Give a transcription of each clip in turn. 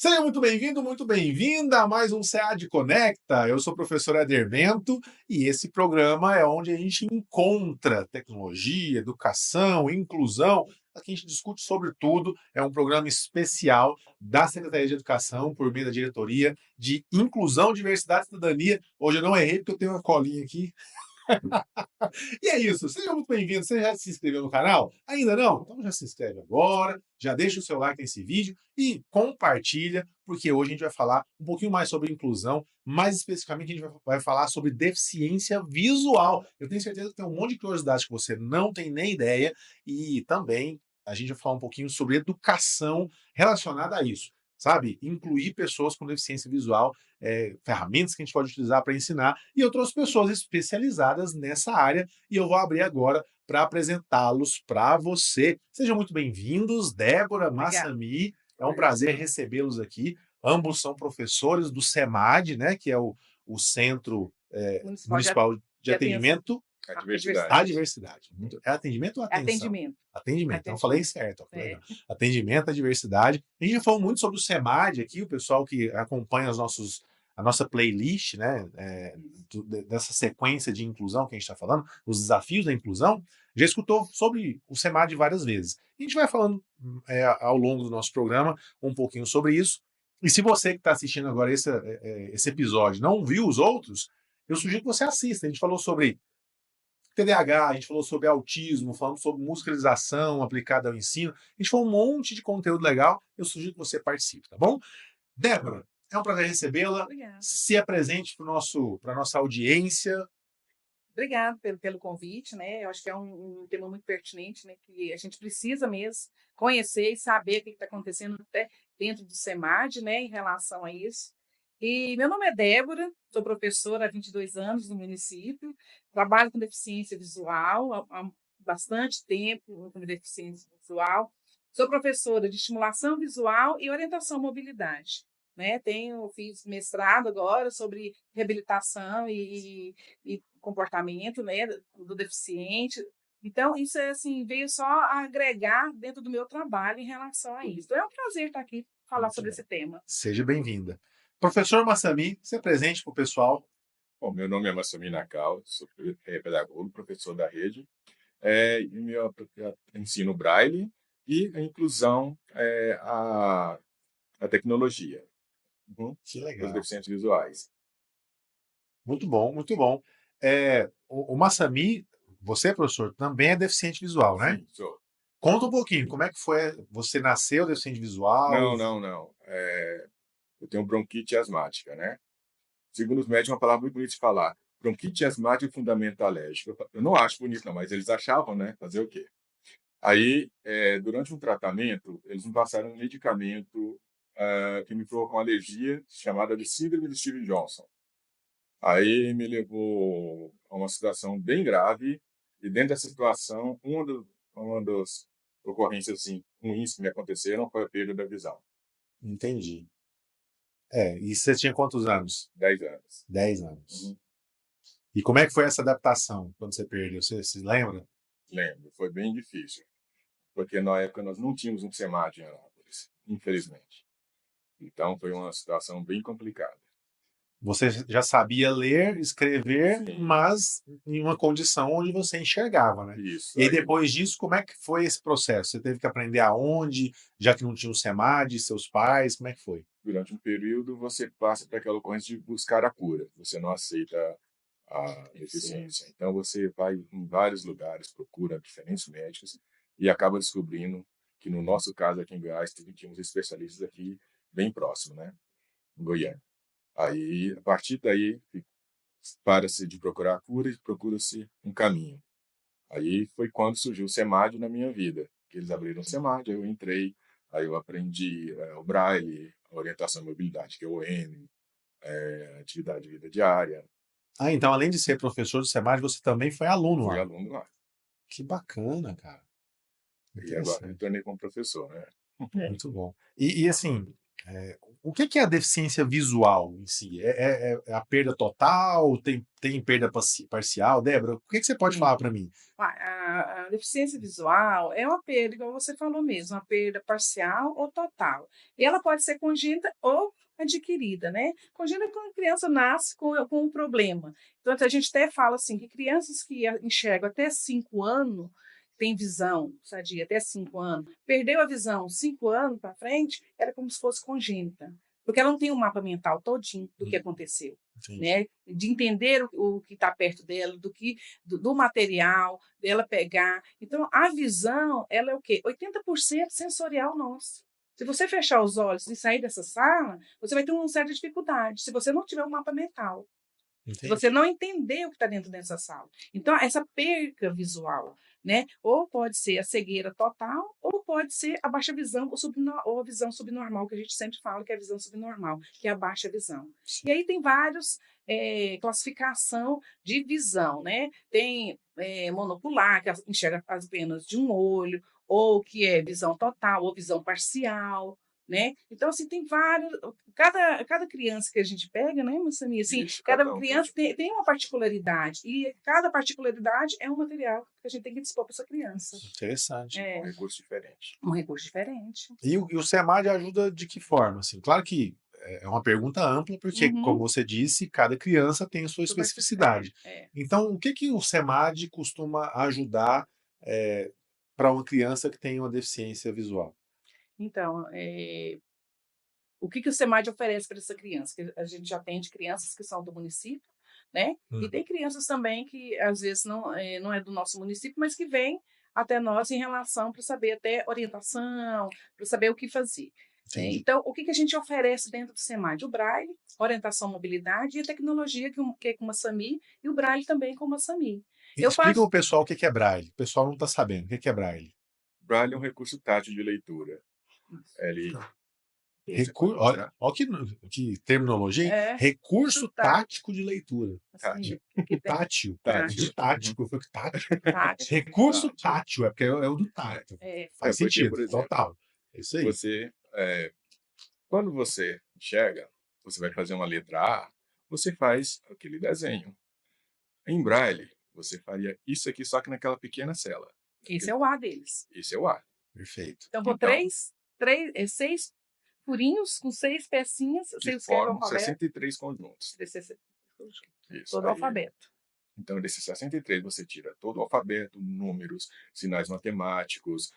Seja muito bem-vindo, muito bem-vinda a mais um SEAD Conecta. Eu sou o professor Éder Bento e esse programa é onde a gente encontra tecnologia, educação, inclusão. Aqui a gente discute sobre tudo. É um programa especial da Secretaria de Educação por meio da Diretoria de Inclusão, Diversidade e Cidadania. Hoje eu não errei porque eu tenho uma colinha aqui. E é isso, seja muito bem-vindo. Você já se inscreveu no canal? Ainda não? Então já se inscreve agora, já deixa o seu like nesse vídeo e compartilha, porque hoje a gente vai falar um pouquinho mais sobre inclusão, mais especificamente a gente vai falar sobre deficiência visual. Eu tenho certeza que tem um monte de curiosidades que você não tem nem ideia e também a gente vai falar um pouquinho sobre educação relacionada a isso. Sabe? Incluir pessoas com deficiência visual, ferramentas que a gente pode utilizar para ensinar. E eu trouxe pessoas especializadas nessa área e eu vou abrir agora para apresentá-los para você. Sejam muito bem-vindos, Débora, Obrigada. Massami. É um prazer recebê-los aqui. Ambos são professores do SEMAD, né, que é o Centro Municipal de Atendimento À à diversidade. diversidade. É atendimento ou atenção? Atendimento. Atendimento. Então, eu falei certo. Ó, legal. Atendimento à diversidade. A gente já falou muito sobre o SEMAD aqui, o pessoal que acompanha a nossa playlist, né, dessa sequência de inclusão que a gente está falando, os desafios da inclusão, já escutou sobre o SEMAD várias vezes. A gente vai falando ao longo do nosso programa um pouquinho sobre isso. E se você que está assistindo agora esse episódio não viu os outros, eu sugiro que você assista. A gente falou sobre TDAH, a gente falou sobre autismo, falamos sobre musicalização aplicada ao ensino. A gente falou um monte de conteúdo legal. Eu sugiro que você participe, tá bom? Débora, é um prazer recebê-la. Obrigada. Se apresente para a nossa audiência. Obrigada pelo convite, né? Eu acho que é um tema muito pertinente, né? Que a gente precisa mesmo conhecer e saber o que está acontecendo até dentro do SEMAD, né? Em relação a isso. E meu nome é Débora, sou professora há 22 anos no município, trabalho com deficiência visual há bastante tempo com deficiência visual. Sou professora de estimulação visual e orientação à mobilidade. Né? Fiz mestrado agora sobre reabilitação e comportamento, né, do deficiente. Então, isso assim, veio só agregar dentro do meu trabalho em relação a isso. Então, é um prazer estar aqui falar sobre esse tema. Seja bem-vinda. Professor Massami, se apresente para o pessoal. Bom, meu nome é Massami Nakao, sou pedagogo, professor da rede, e meu ensino Braille e a inclusão, a tecnologia, Que os legal. deficientes visuais. Muito bom, muito bom. O Massami, você, professor, também é deficiente visual, né? Sim, sou. Conta um pouquinho, como é que foi? Você nasceu deficiente visual? Não. Eu tenho bronquite asmática, né? Segundo os médicos, é uma palavra muito bonita de falar. Bronquite asmática e fundamento alérgico. Eu não acho bonito, não, mas eles achavam, né? Fazer o quê? Aí, durante um tratamento, eles me passaram um medicamento que me provocou uma alergia chamada de síndrome de Steven Johnson. Aí me levou a uma situação bem grave e dentro dessa situação, uma das ocorrências assim, ruins que me aconteceram foi a perda da visão. Entendi. E você tinha quantos anos? 10 anos. 10 anos. Uhum. E como é que foi essa adaptação quando você perdeu? Você se lembra? Lembro, foi bem difícil, porque na época nós não tínhamos um SEMAD em Anápolis, infelizmente. Então foi uma situação bem complicada. Você já sabia ler, escrever, Sim. mas em uma condição onde você enxergava, né? Isso. E aí, depois disso, como é que foi esse processo? Você teve que aprender aonde, já que não tinha o SEMAD, seus pais, como é que foi? Durante um período, você passa por aquela ocorrência de buscar a cura. Você não aceita a deficiência. Então, você vai em vários lugares, procura diferentes médicos e acaba descobrindo que, no nosso caso aqui em Goiás, tínhamos especialistas aqui bem próximo, né? Em Goiânia. Aí, a partir daí, para-se de procurar a cura e procura-se um caminho. Aí foi quando surgiu o SEMAD na minha vida. Que eles abriram o SEMAD, aí eu entrei, aí eu aprendi o Braille, a orientação à mobilidade, que é o ON, atividade de vida diária. Então, além de ser professor do SEMAD, você também foi aluno Fui lá. aluno lá. Que bacana, cara. E agora retornei como professor, né? Muito bom. E assim, O que é a deficiência visual em si? É a perda total? Tem perda parcial? Débora, o que você pode Sim. falar para mim? A deficiência visual é uma perda, como você falou mesmo, uma perda parcial ou total. E ela pode ser congênita ou adquirida, né? Congênita é quando a criança nasce com um problema. Então, a gente até fala assim, que crianças que enxergam até 5 anos, têm visão sadia até 5 anos, perdeu a visão 5 anos para frente, era como se fosse congênita. Porque ela não tem um mapa mental todinho do que aconteceu. Entendi. Né? De entender o que está perto dela, do material, dela pegar. Então, a visão, ela é o quê? 80% sensorial nosso. Se você fechar os olhos e sair dessa sala, você vai ter uma certa dificuldade, se você não tiver um mapa mental. Se você Entendi. não entender o que está dentro dessa sala. Então, essa perca visual, né? Ou pode ser a cegueira total, ou pode ser a baixa visão ou a visão subnormal, que a gente sempre fala que é a visão subnormal, que é a baixa visão. Sim. E aí tem vários classificação de visão, né? Tem monocular, que enxerga apenas de um olho, ou que é visão total, ou visão parcial, né? Então, assim, tem vários. Cada criança que a gente pega, né, Moçamia? Assim, Isso, cada cada um tem um criança tipo. tem uma particularidade, e cada particularidade é um material que a gente tem que dispor para essa criança. Interessante. Um É recurso diferente. um recurso diferente. E o SEMAD ajuda de que forma? Assim, claro que é uma pergunta ampla, porque, como Uhum. você disse, cada criança tem a sua Super especificado. especificidade. Então, o que o SEMAD costuma ajudar para uma criança que tem uma deficiência visual? Então, o que o SEMAD oferece para essa criança? Que a gente já tem de crianças que são do município, né? E tem crianças também que, às vezes, não é do nosso município, mas que vêm até nós em relação para saber até orientação, para saber o que fazer. Entendi. Então, o que a gente oferece dentro do SEMAD? O Braille, orientação mobilidade e a tecnologia que é com a SAMI, e o Braille também com a SAMI. Eu Explica faço. o pessoal o que é Braille. O pessoal não está sabendo. O que é Braille? Braille é um recurso tátil de leitura. Ele, você pode Olha, mostrar? olha que terminologia, hein? Curso Recurso tátil, tático de leitura. assim, Tátil. que tem Tátil. Tátil. De tático. Foi que tátil. tátil. Recurso Tátil. tátil, porque é o do tato. Faz Porque, sentido, por exemplo, total. É isso aí. quando você enxerga, você vai fazer uma letra A, você faz aquele desenho. Em Braille, você faria isso aqui, só que naquela pequena cela. Esse é o A deles. Esse é o A. Perfeito. Então, com Então, 6 furinhos, com 6 pecinhas, que você escreve o formam alfabeto. 63 conjuntos. Isso. Todo o Aí, alfabeto. então, desses 63, você tira todo o alfabeto, números, sinais matemáticos,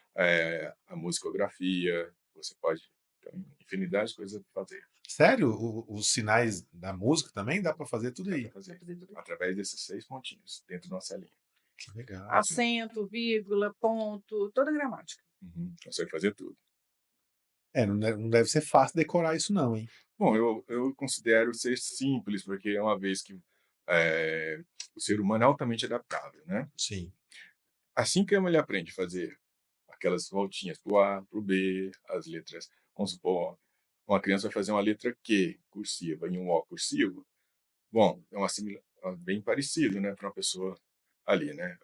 a musicografia, você pode. Tem infinidade de coisas para fazer. Sério? Os sinais da música também dá para fazer tudo Dá aí. para fazer através desses 6 pontinhos dentro da nossa linha. Que legal. Acento, vírgula, ponto, toda a gramática. Consegue fazer tudo. Não deve ser fácil decorar isso não, hein? Bom, eu considero ser simples, porque é uma vez que o ser humano é altamente adaptável, né? Sim. Assim que ele aprende a fazer aquelas voltinhas para o A, para o B, as letras, vamos supor, uma criança vai fazer uma letra Q cursiva e um O cursivo, bom, é bem parecido, né, para uma pessoa ali, né?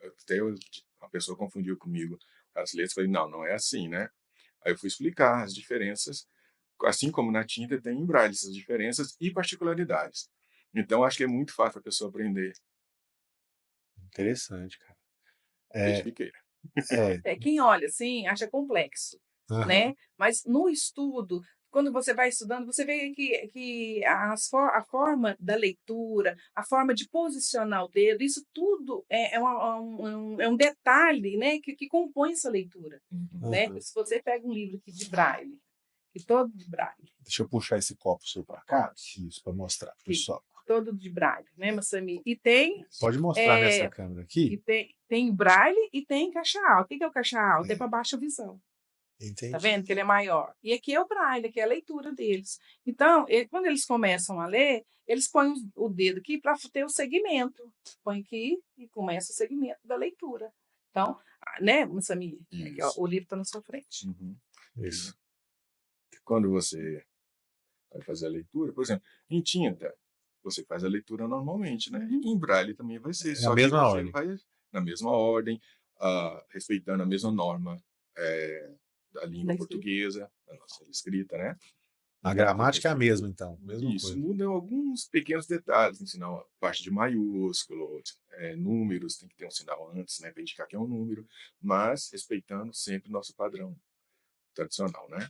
Uma pessoa confundiu comigo as letras, falei, não é assim, né? Aí eu fui explicar as diferenças, assim como na tinta tem em Braille essas diferenças e particularidades. Então acho que é muito fácil a pessoa aprender. Interessante, cara. Identifiquei. Quem olha assim acha complexo, Aham. né? Mas no estudo, quando você vai estudando, você vê que a forma da leitura, a forma de posicionar o dedo, isso tudo é um detalhe, né, que compõe essa leitura. Né? Aham. Se você pega um livro aqui de Braille, que todo de Braille, Deixa eu puxar esse copo seu para cá, isso, para mostrar pro pessoal. todo de Braille, né, Massami? E tem Pode mostrar nessa câmera aqui? tem Braille e tem caixa alta. O que é o caixa alta? É para baixa visão. Entendi. Tá vendo que ele é maior? E aqui é o Braille, aqui é a leitura deles. Então, quando eles começam a ler, eles põem o dedo aqui para ter o segmento. Põe aqui e começa o segmento da leitura. Então, né, Massami? Aqui, ó, o livro está na sua frente. Isso. Quando você vai fazer a leitura, por exemplo, em tinta, você faz a leitura normalmente, né? Em Braille também vai ser, É a só que mesma você ordem. vai na mesma ordem, respeitando a mesma norma da língua portuguesa, da nossa escrita, né? A gramática é a mesma, então. Mesma Isso, coisa. mudam alguns pequenos detalhes, ensinar a parte de maiúsculo, números, tem que ter um sinal antes, né, para indicar que é um número, mas respeitando sempre o nosso padrão tradicional, né?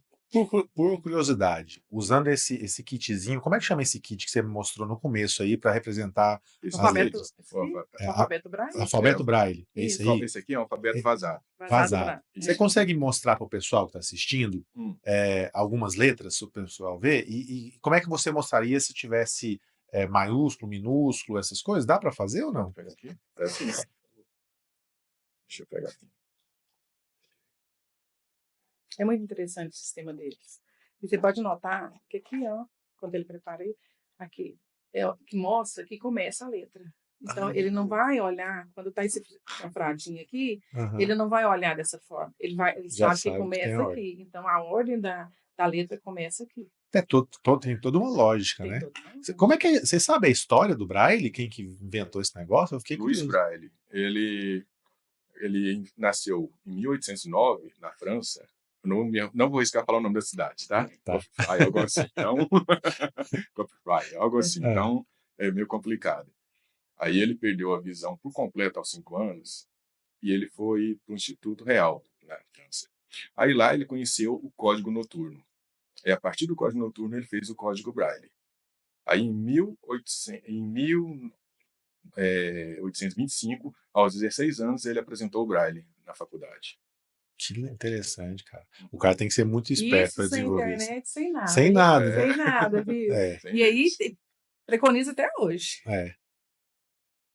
Por curiosidade, usando esse kitzinho, como é que chama esse kit que você me mostrou no começo aí para representar Esse as Alfabeto, letras? esse aqui, É, alfabeto Braille. alfabeto Braille, é esse Isso. aí? Esse aqui é um alfabeto É- vazado. Vazado Vazado. Braille. Você consegue mostrar para o pessoal que está assistindo Hum. algumas letras para o pessoal ver? E como é que você mostraria se tivesse maiúsculo, minúsculo, essas coisas? Dá para fazer ou não? Vou pegar aqui. É assim. Deixa eu pegar aqui. É muito interessante o sistema deles. E você pode notar que aqui, ó, quando ele prepara aqui, é o que mostra que começa a letra. Então, ele não vai olhar, quando está esse chanfradinho aqui, Aham. ele não vai olhar dessa forma. Ele Já sabe que sabe que tem começa ordem. aqui. Então, a ordem da letra começa aqui. Tem toda uma lógica, Tem né? toda uma Como é que você sabe a história do Braille? Quem que inventou esse negócio? Eu fiquei Louis curioso. Braille, ele nasceu em 1809 na França. Não vou arriscar falar o nome da cidade, tá? Tá. Coffrey, algo assim. Então, Coffrey, algo assim. É. Então, é meio complicado. Aí ele perdeu a visão por completo aos 5 anos e ele foi para o Instituto Real, na França. Aí lá ele conheceu o código noturno. E a partir do código noturno ele fez o código Braille. Aí em 1825, aos 16 anos, ele apresentou o Braille na faculdade. Que interessante, cara. O cara tem que ser muito esperto para Isso sem desenvolver isso. internet, sem nada. Sem nada, né? Sem nada, viu? É, E aí, preconiza até hoje. é.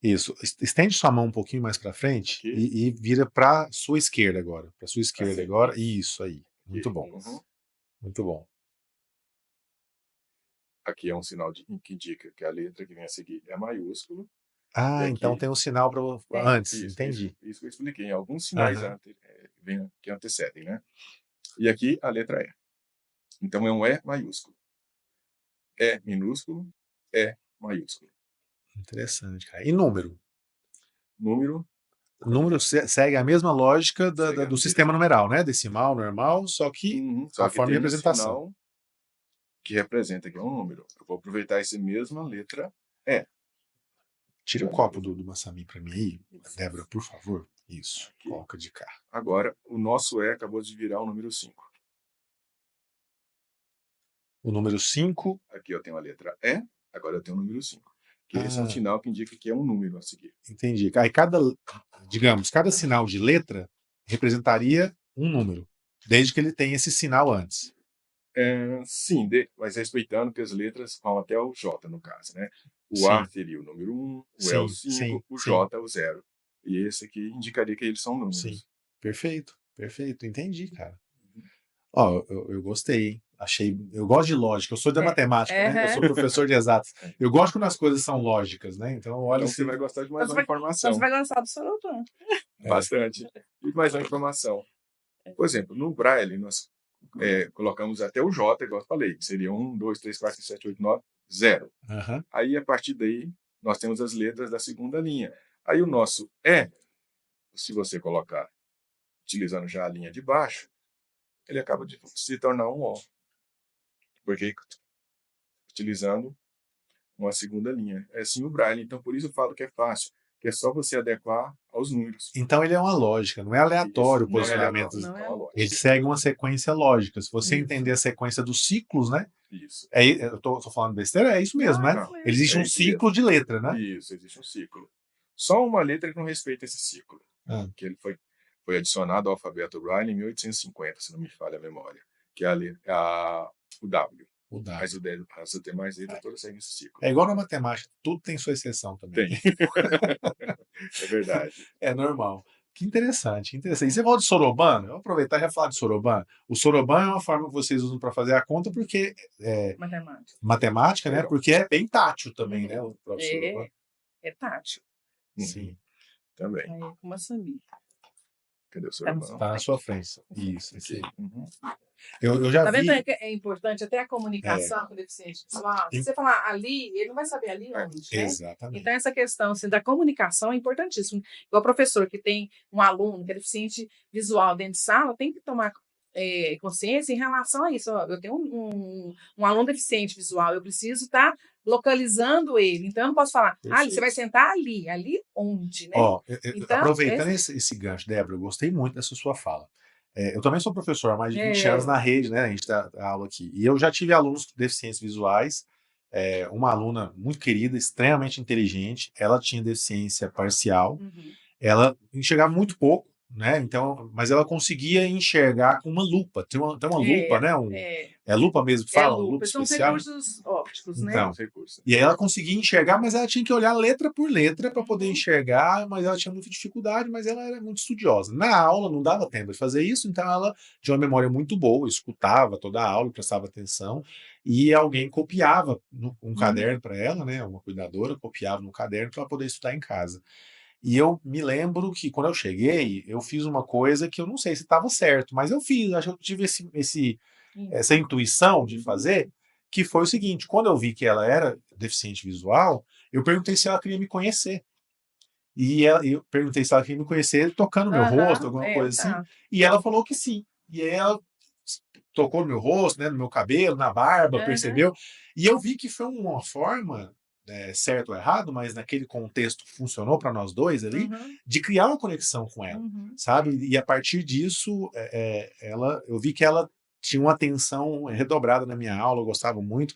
Isso. Estende sua mão um pouquinho mais para frente Aqui. e vira para sua esquerda agora. Para sua esquerda Assim. agora. Isso aí. Muito bom. Uhum. Muito bom. Aqui é um sinal que indica que a letra que vem a seguir é maiúsculo. Ah, E aqui- então tem um sinal para antes. Entendi. Isso que eu expliquei. Alguns sinais Aham. que antecedem, né? E aqui a letra E. Então é um E maiúsculo. E minúsculo, E maiúsculo. Interessante, cara. E número? Número, O número segue a mesma lógica Segue a do mesma. sistema numeral, né? Decimal, normal, só que só a que forma de tem um representação. sinal que representa que é um número. Eu vou aproveitar essa mesma letra E. Tira o copo do Massamin para mim aí, Débora, por favor. Isso, Aqui. coloca de cá. Agora, o nosso E acabou de virar o número 5. O número 5, Aqui eu tenho a letra E, agora eu tenho o número 5. Que esse é um Ah. sinal que indica que é um número a seguir. entendi. Aí cada sinal de letra representaria um número, desde que ele tenha esse sinal antes. Sim, mas respeitando que as letras vão até o J, no caso, né? O Sim. A seria o número 1, o E é o Sim, 5, sim, o sim. J é o 0. E esse aqui indicaria que eles são números. Sim. Perfeito, perfeito. Entendi, cara. Ó, eu gostei, hein? Eu gosto de lógica, eu sou da matemática, né? Eu sou professor de exatas. Eu gosto quando as coisas são lógicas, né? Então, olha, Então você vai gostar de mais Então uma informação. você vai gostar do Soropan. Bastante. E mais uma informação. Por exemplo, no Braille, nós colocamos até o J, igual eu falei, que seria 1, 2, 3, 4, 5, 7, 8, 9, 0. Aham. Aí, a partir daí, nós temos as letras da segunda linha. Aí, o nosso E, se você colocar utilizando já a linha de baixo, ele acaba de se tornar um O. Porque utilizando uma segunda linha. É assim o Braille. Então, por isso eu falo que é fácil, que é só você adequar aos números. Então ele é uma lógica, não é aleatório o Isso, não é posicionamento. aleatório, Não é uma lógica. Ele segue uma sequência lógica. Se você Isso. entender a sequência dos ciclos, né? Isso. Eu tô falando besteira, é isso mesmo, Não, né? é isso mesmo. Existe É um isso ciclo de letra, né? Isso, existe um ciclo. Só uma letra que não respeita esse ciclo. Ah. Que ele foi adicionado ao alfabeto Braille em 1850, se não me falha a memória. Que é o W. O W. Mas as demais letras todas seguem esse ciclo. É igual na matemática, tudo tem sua exceção também. Tem. É verdade. É normal. Que interessante, interessante. E você falou de Soroban? Eu vou aproveitar e já falar de Soroban. O Soroban é uma forma que vocês usam para fazer a conta porque matemática, né? Legal. Porque é bem tátil também, né? O próprio Soroban. É tátil. Sim. Também. Aí, com uma sambinha. Cadê o Soroban? Tá na sua frente. Isso. Aqui. Uhum. Eu já Tá vi. vendo que é importante até a comunicação com o deficiente visual? Se você falar ali, ele não vai saber ali onde, né? Exatamente. Então, essa questão assim, da comunicação é importantíssima. Igual o professor que tem um aluno que é deficiente visual dentro de sala, tem que tomar consciência em relação a isso. Ó, eu tenho um aluno deficiente visual, eu preciso estar localizando ele. Então, eu não posso falar, você vai sentar ali. Ali onde, né? Ó, Então, aproveitando esse gancho, Débora, eu gostei muito dessa sua fala. Eu também sou professor há mais de 20 anos na rede, né? A gente dá aula aqui. E eu já tive alunos com deficiências visuais. Uma aluna muito querida, extremamente inteligente. Ela tinha deficiência parcial. Ela enxergava muito pouco, né? Então, mas ela conseguia enxergar com uma lupa. Tem uma lupa, né? É lupa mesmo que fala? Lupa são os especial? recursos ópticos, né? Então, e aí ela conseguia enxergar, mas ela tinha que olhar letra por letra para poder enxergar, mas ela tinha muita dificuldade, mas ela era muito estudiosa. Na aula não dava tempo de fazer isso, então ela tinha uma memória muito boa, escutava toda a aula, prestava atenção, e alguém copiava um caderno para ela, né? Uma cuidadora copiava no caderno para ela poder estudar em casa. E eu me lembro que quando eu cheguei, eu fiz uma coisa que eu não sei se estava certo, mas eu fiz, acho que eu tive essa intuição de fazer, que foi o seguinte: quando eu vi que ela era deficiente visual, eu perguntei se ela queria me conhecer. E eu perguntei se ela queria me conhecer tocando meu rosto, alguma coisa assim, e ela falou que sim. E aí ela tocou no meu rosto, né, no meu cabelo, na barba, percebeu? E eu vi que foi uma forma, certo ou errado, mas naquele contexto funcionou para nós dois ali, de criar uma conexão com ela, sabe? E a partir disso, eu vi que ela tinha uma atenção redobrada na minha aula, eu gostava muito,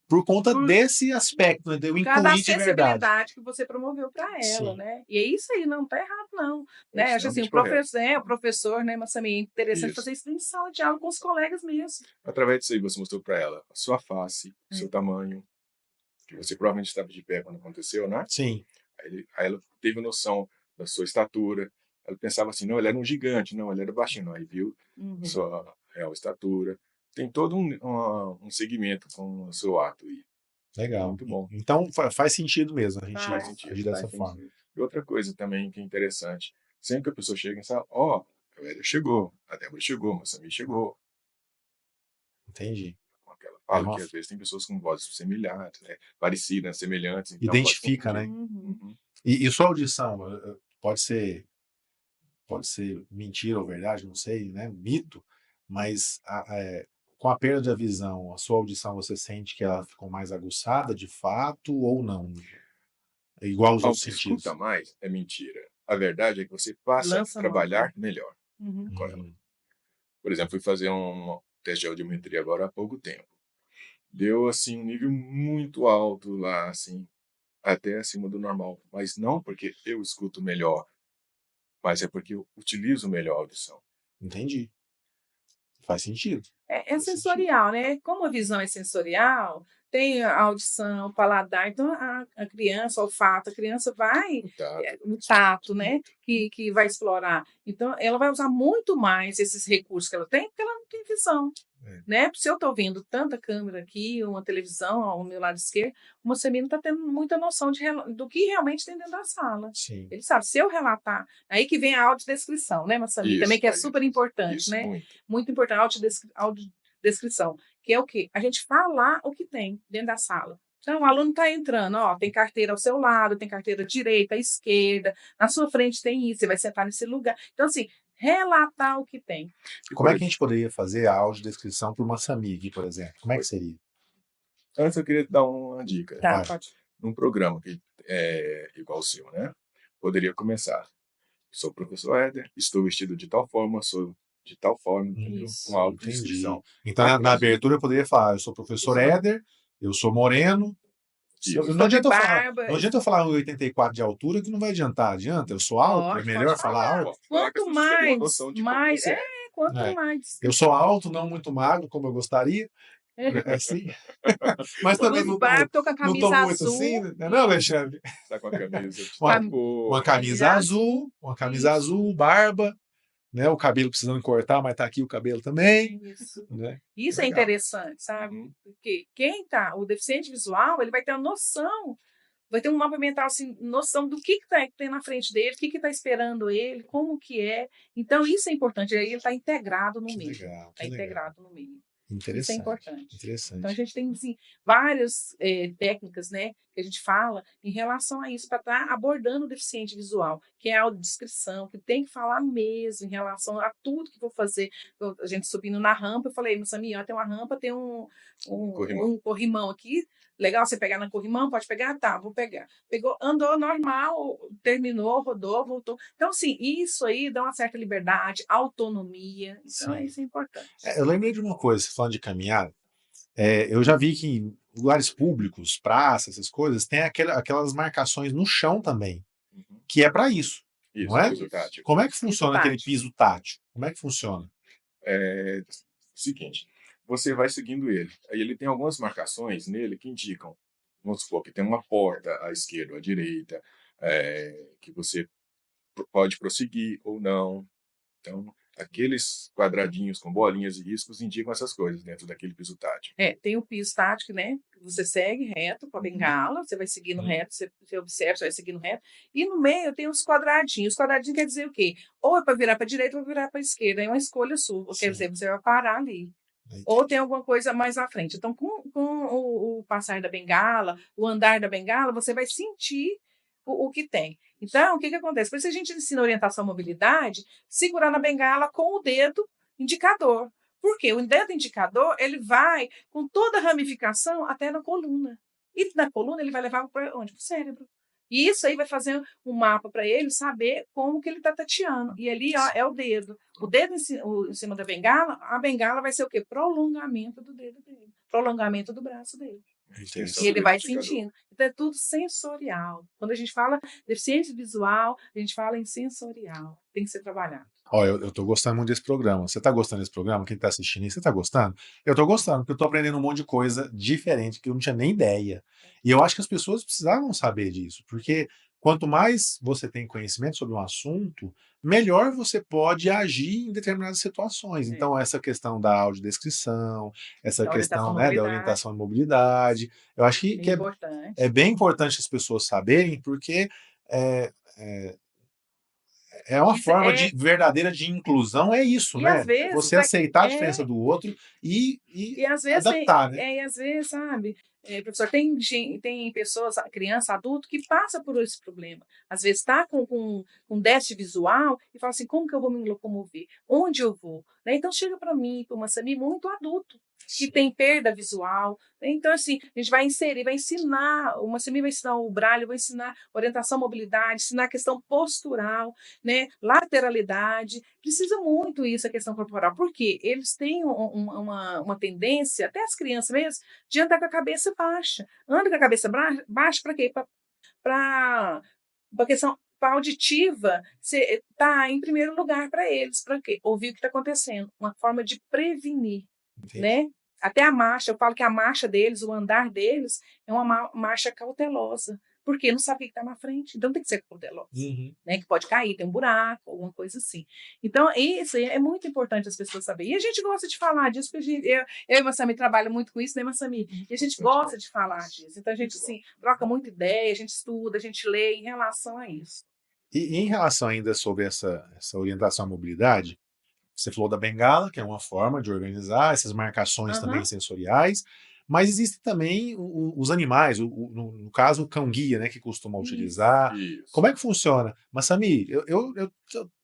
por conta desse aspecto, né, de eu incluir de verdade. Sensibilidade que você promoveu para ela, né? E é isso aí, não está errado, não. Né? Acho assim, o professor, né, mas também é interessante fazer isso em sala de aula com os colegas mesmo. Através disso aí, você mostrou para ela a sua face, o seu tamanho, que você provavelmente estava de pé quando aconteceu, né? Sim. Aí ela teve noção da sua estatura. Ela pensava assim, não, ele era um gigante, não, ele era baixinho. Não, aí viu a sua real estatura. Tem todo um segmento com o seu ato aí. Legal. Muito bom. Então faz sentido mesmo a gente agir dessa forma. E outra coisa também que é interessante, sempre que a pessoa chega em sala, a Wélia chegou, a Débora chegou, a Samir chegou. Entendi. Fala que às vezes tem pessoas com vozes semelhantes, né? Parecidas, semelhantes. Então identifica, né? E sua audição pode ser mentira ou verdade, não sei, né? Mito, mas com a perda da visão, a sua audição, você sente que ela ficou mais aguçada de fato ou não? É igual aos outros sentidos. Escuta mais é mentira. A verdade é que você passa a trabalhar melhor com ela. Por exemplo, fui fazer um teste de audiometria agora há pouco tempo. Deu, assim, um nível muito alto lá, assim, até acima do normal. Mas não porque eu escuto melhor, mas é porque eu utilizo melhor a audição. Entendi. Faz sentido. É sensorial, né? Como a visão é sensorial, tem a audição, o paladar. Então, a criança, o olfato, a criança vai... O tato, né? Que vai explorar. Então, ela vai usar muito mais esses recursos que ela tem, porque ela não tem visão. Né? Se eu estou vendo tanta câmera aqui, uma televisão ao meu lado esquerdo, o Moacir não está tendo muita noção do que realmente tem dentro da sala. Sim. Ele sabe, se eu relatar, aí que vem a audiodescrição, né, Moacir? Também que é super importante, né? Muito importante, audiodescrição, que é o quê? A gente falar o que tem dentro da sala. Então, o aluno está entrando, tem carteira ao seu lado, tem carteira direita, esquerda, na sua frente tem isso, você vai sentar nesse lugar. Então, assim, relatar o que tem. Como é que a gente poderia fazer a audiodescrição para uma Samig, por exemplo? Como é que seria? Antes eu queria dar uma dica. Tá, pode. Num programa que é igual ao seu, né? Poderia começar. Sou o professor Éder, estou vestido de tal forma, sou de tal forma, com audiodescrição. Então, na abertura eu poderia falar, eu sou o professor Éder, eu sou moreno. Não adianta eu falar 1,84 de altura, que não vai adiantar. Adianta? Eu sou alto, é melhor falar alto? Quanto mais, quanto mais. Eu sou alto, não muito magro, como eu gostaria. É assim. Mas também não tô com a camisa muito azul. assim, não, Alexandre? Tá com a camisa. Uma camisa azul, barba. Né, o cabelo precisando cortar, mas tá aqui o cabelo também. Isso é interessante, sabe? Porque o deficiente visual, ele vai ter uma noção, vai ter um mapa mental, assim, noção do que tem na frente dele, o que está esperando ele, como que é. Então, isso é importante. Aí ele está integrado no meio. Está integrado no meio. Isso é importante. Então, a gente tem assim, várias técnicas, né, que a gente fala em relação a isso, para estar abordando o deficiente visual. que é a audiodescrição, que tem que falar mesmo em relação a tudo que vou fazer. A gente subindo na rampa, eu falei, Moçambique, tem uma rampa, tem um corrimão aqui, legal você pegar no corrimão, pode pegar? Tá, vou pegar. Pegou, andou normal, terminou, rodou, voltou. Então, assim, isso aí dá uma certa liberdade, autonomia, então Sim. isso é importante. Eu lembrei de uma coisa, você falando de caminhada, eu já vi que em lugares públicos, praças, essas coisas, tem aquelas marcações no chão também, Uhum. que é para isso, não Isso, é? piso tátil. Como é que funciona aquele tátil. piso tátil? Como é que funciona? É o seguinte, você vai seguindo ele. Aí ele tem algumas marcações nele que indicam, vamos supor, que tem uma porta à esquerda ou à direita, que você pode prosseguir ou não. Então, aqueles quadradinhos com bolinhas e riscos indicam essas coisas dentro daquele piso tátil. Tem o piso tático, né? Você segue reto com a bengala, você vai seguindo reto, você observa, você vai seguindo reto. E no meio tem os quadradinhos. Os quadradinhos quer dizer o quê? Ou é para virar para a direita ou virar para a esquerda. É uma escolha sua. Quer dizer, você vai parar ali. Ou tem alguma coisa mais à frente. Então, com o passar da bengala, o andar da bengala, você vai sentir o que tem. Então, o que acontece? Por isso a gente ensina orientação à mobilidade, segurando a bengala com o dedo indicador. Por quê? O dedo indicador, ele vai com toda a ramificação até na coluna. E na coluna ele vai levar para onde? Para o cérebro. E isso aí vai fazer um mapa para ele saber como que ele está tateando. E ali ó, é o dedo. O dedo em cima da bengala, a bengala vai ser o quê? Prolongamento do dedo dele. Prolongamento do braço dele. E ele vai sentindo. Então é tudo sensorial. Quando a gente fala deficiência visual, a gente fala em sensorial. Tem que ser trabalhado. Ó, eu tô gostando muito desse programa. Você tá gostando desse programa? Quem tá assistindo aí, você tá gostando? Eu tô gostando, porque eu tô aprendendo um monte de coisa diferente que eu não tinha nem ideia. E eu acho que as pessoas precisavam saber disso, porque quanto mais você tem conhecimento sobre um assunto, melhor você pode agir em determinadas situações. Então, essa questão da audiodescrição, essa questão, né, da orientação à mobilidade, eu acho que é bem importante as pessoas saberem, porque é uma forma verdadeira de inclusão, é isso, né? Às vezes, você aceitar a diferença do outro e às vezes adaptar, né? E às vezes, sabe, professor, tem pessoas, criança, adulto, que passa por esse problema. Às vezes está com déficit visual e fala assim, como que eu vou me locomover? Onde eu vou? Né? Então chega para mim, para uma Sami muito adulto, que tem perda visual. Então, assim, a gente vai inserir, vai ensinar, uma Sami vai ensinar o braille, vai ensinar orientação à mobilidade, ensinar a questão postural, né? Lateralidade. Precisa muito isso, a questão corporal, porque eles têm uma tendência, até as crianças mesmo, de andar com a cabeça baixa. Anda com a cabeça baixa para quê? Para a questão auditiva está em primeiro lugar para eles. Para quê? Ouvir o que está acontecendo. Uma forma de prevenir. Né? Até a marcha, eu falo que a marcha deles, o andar deles, é uma marcha cautelosa. Porque não sabe o que está na frente. Então tem que ser cauteloso. Né? Que pode cair, tem um buraco, alguma coisa assim. Então, isso é muito importante as pessoas saberem. E a gente gosta de falar disso, porque eu e a Massami trabalham muito com isso, né, Massami? E a gente gosta de falar disso. Então, a gente assim, troca muita ideia, a gente estuda, a gente lê em relação a isso. E em relação ainda sobre essa orientação à mobilidade, você falou da bengala, que é uma forma de organizar, essas marcações também sensoriais, mas existem também os animais, no caso o cão-guia, né, que costuma utilizar. Isso. Como é que funciona? Massami, eu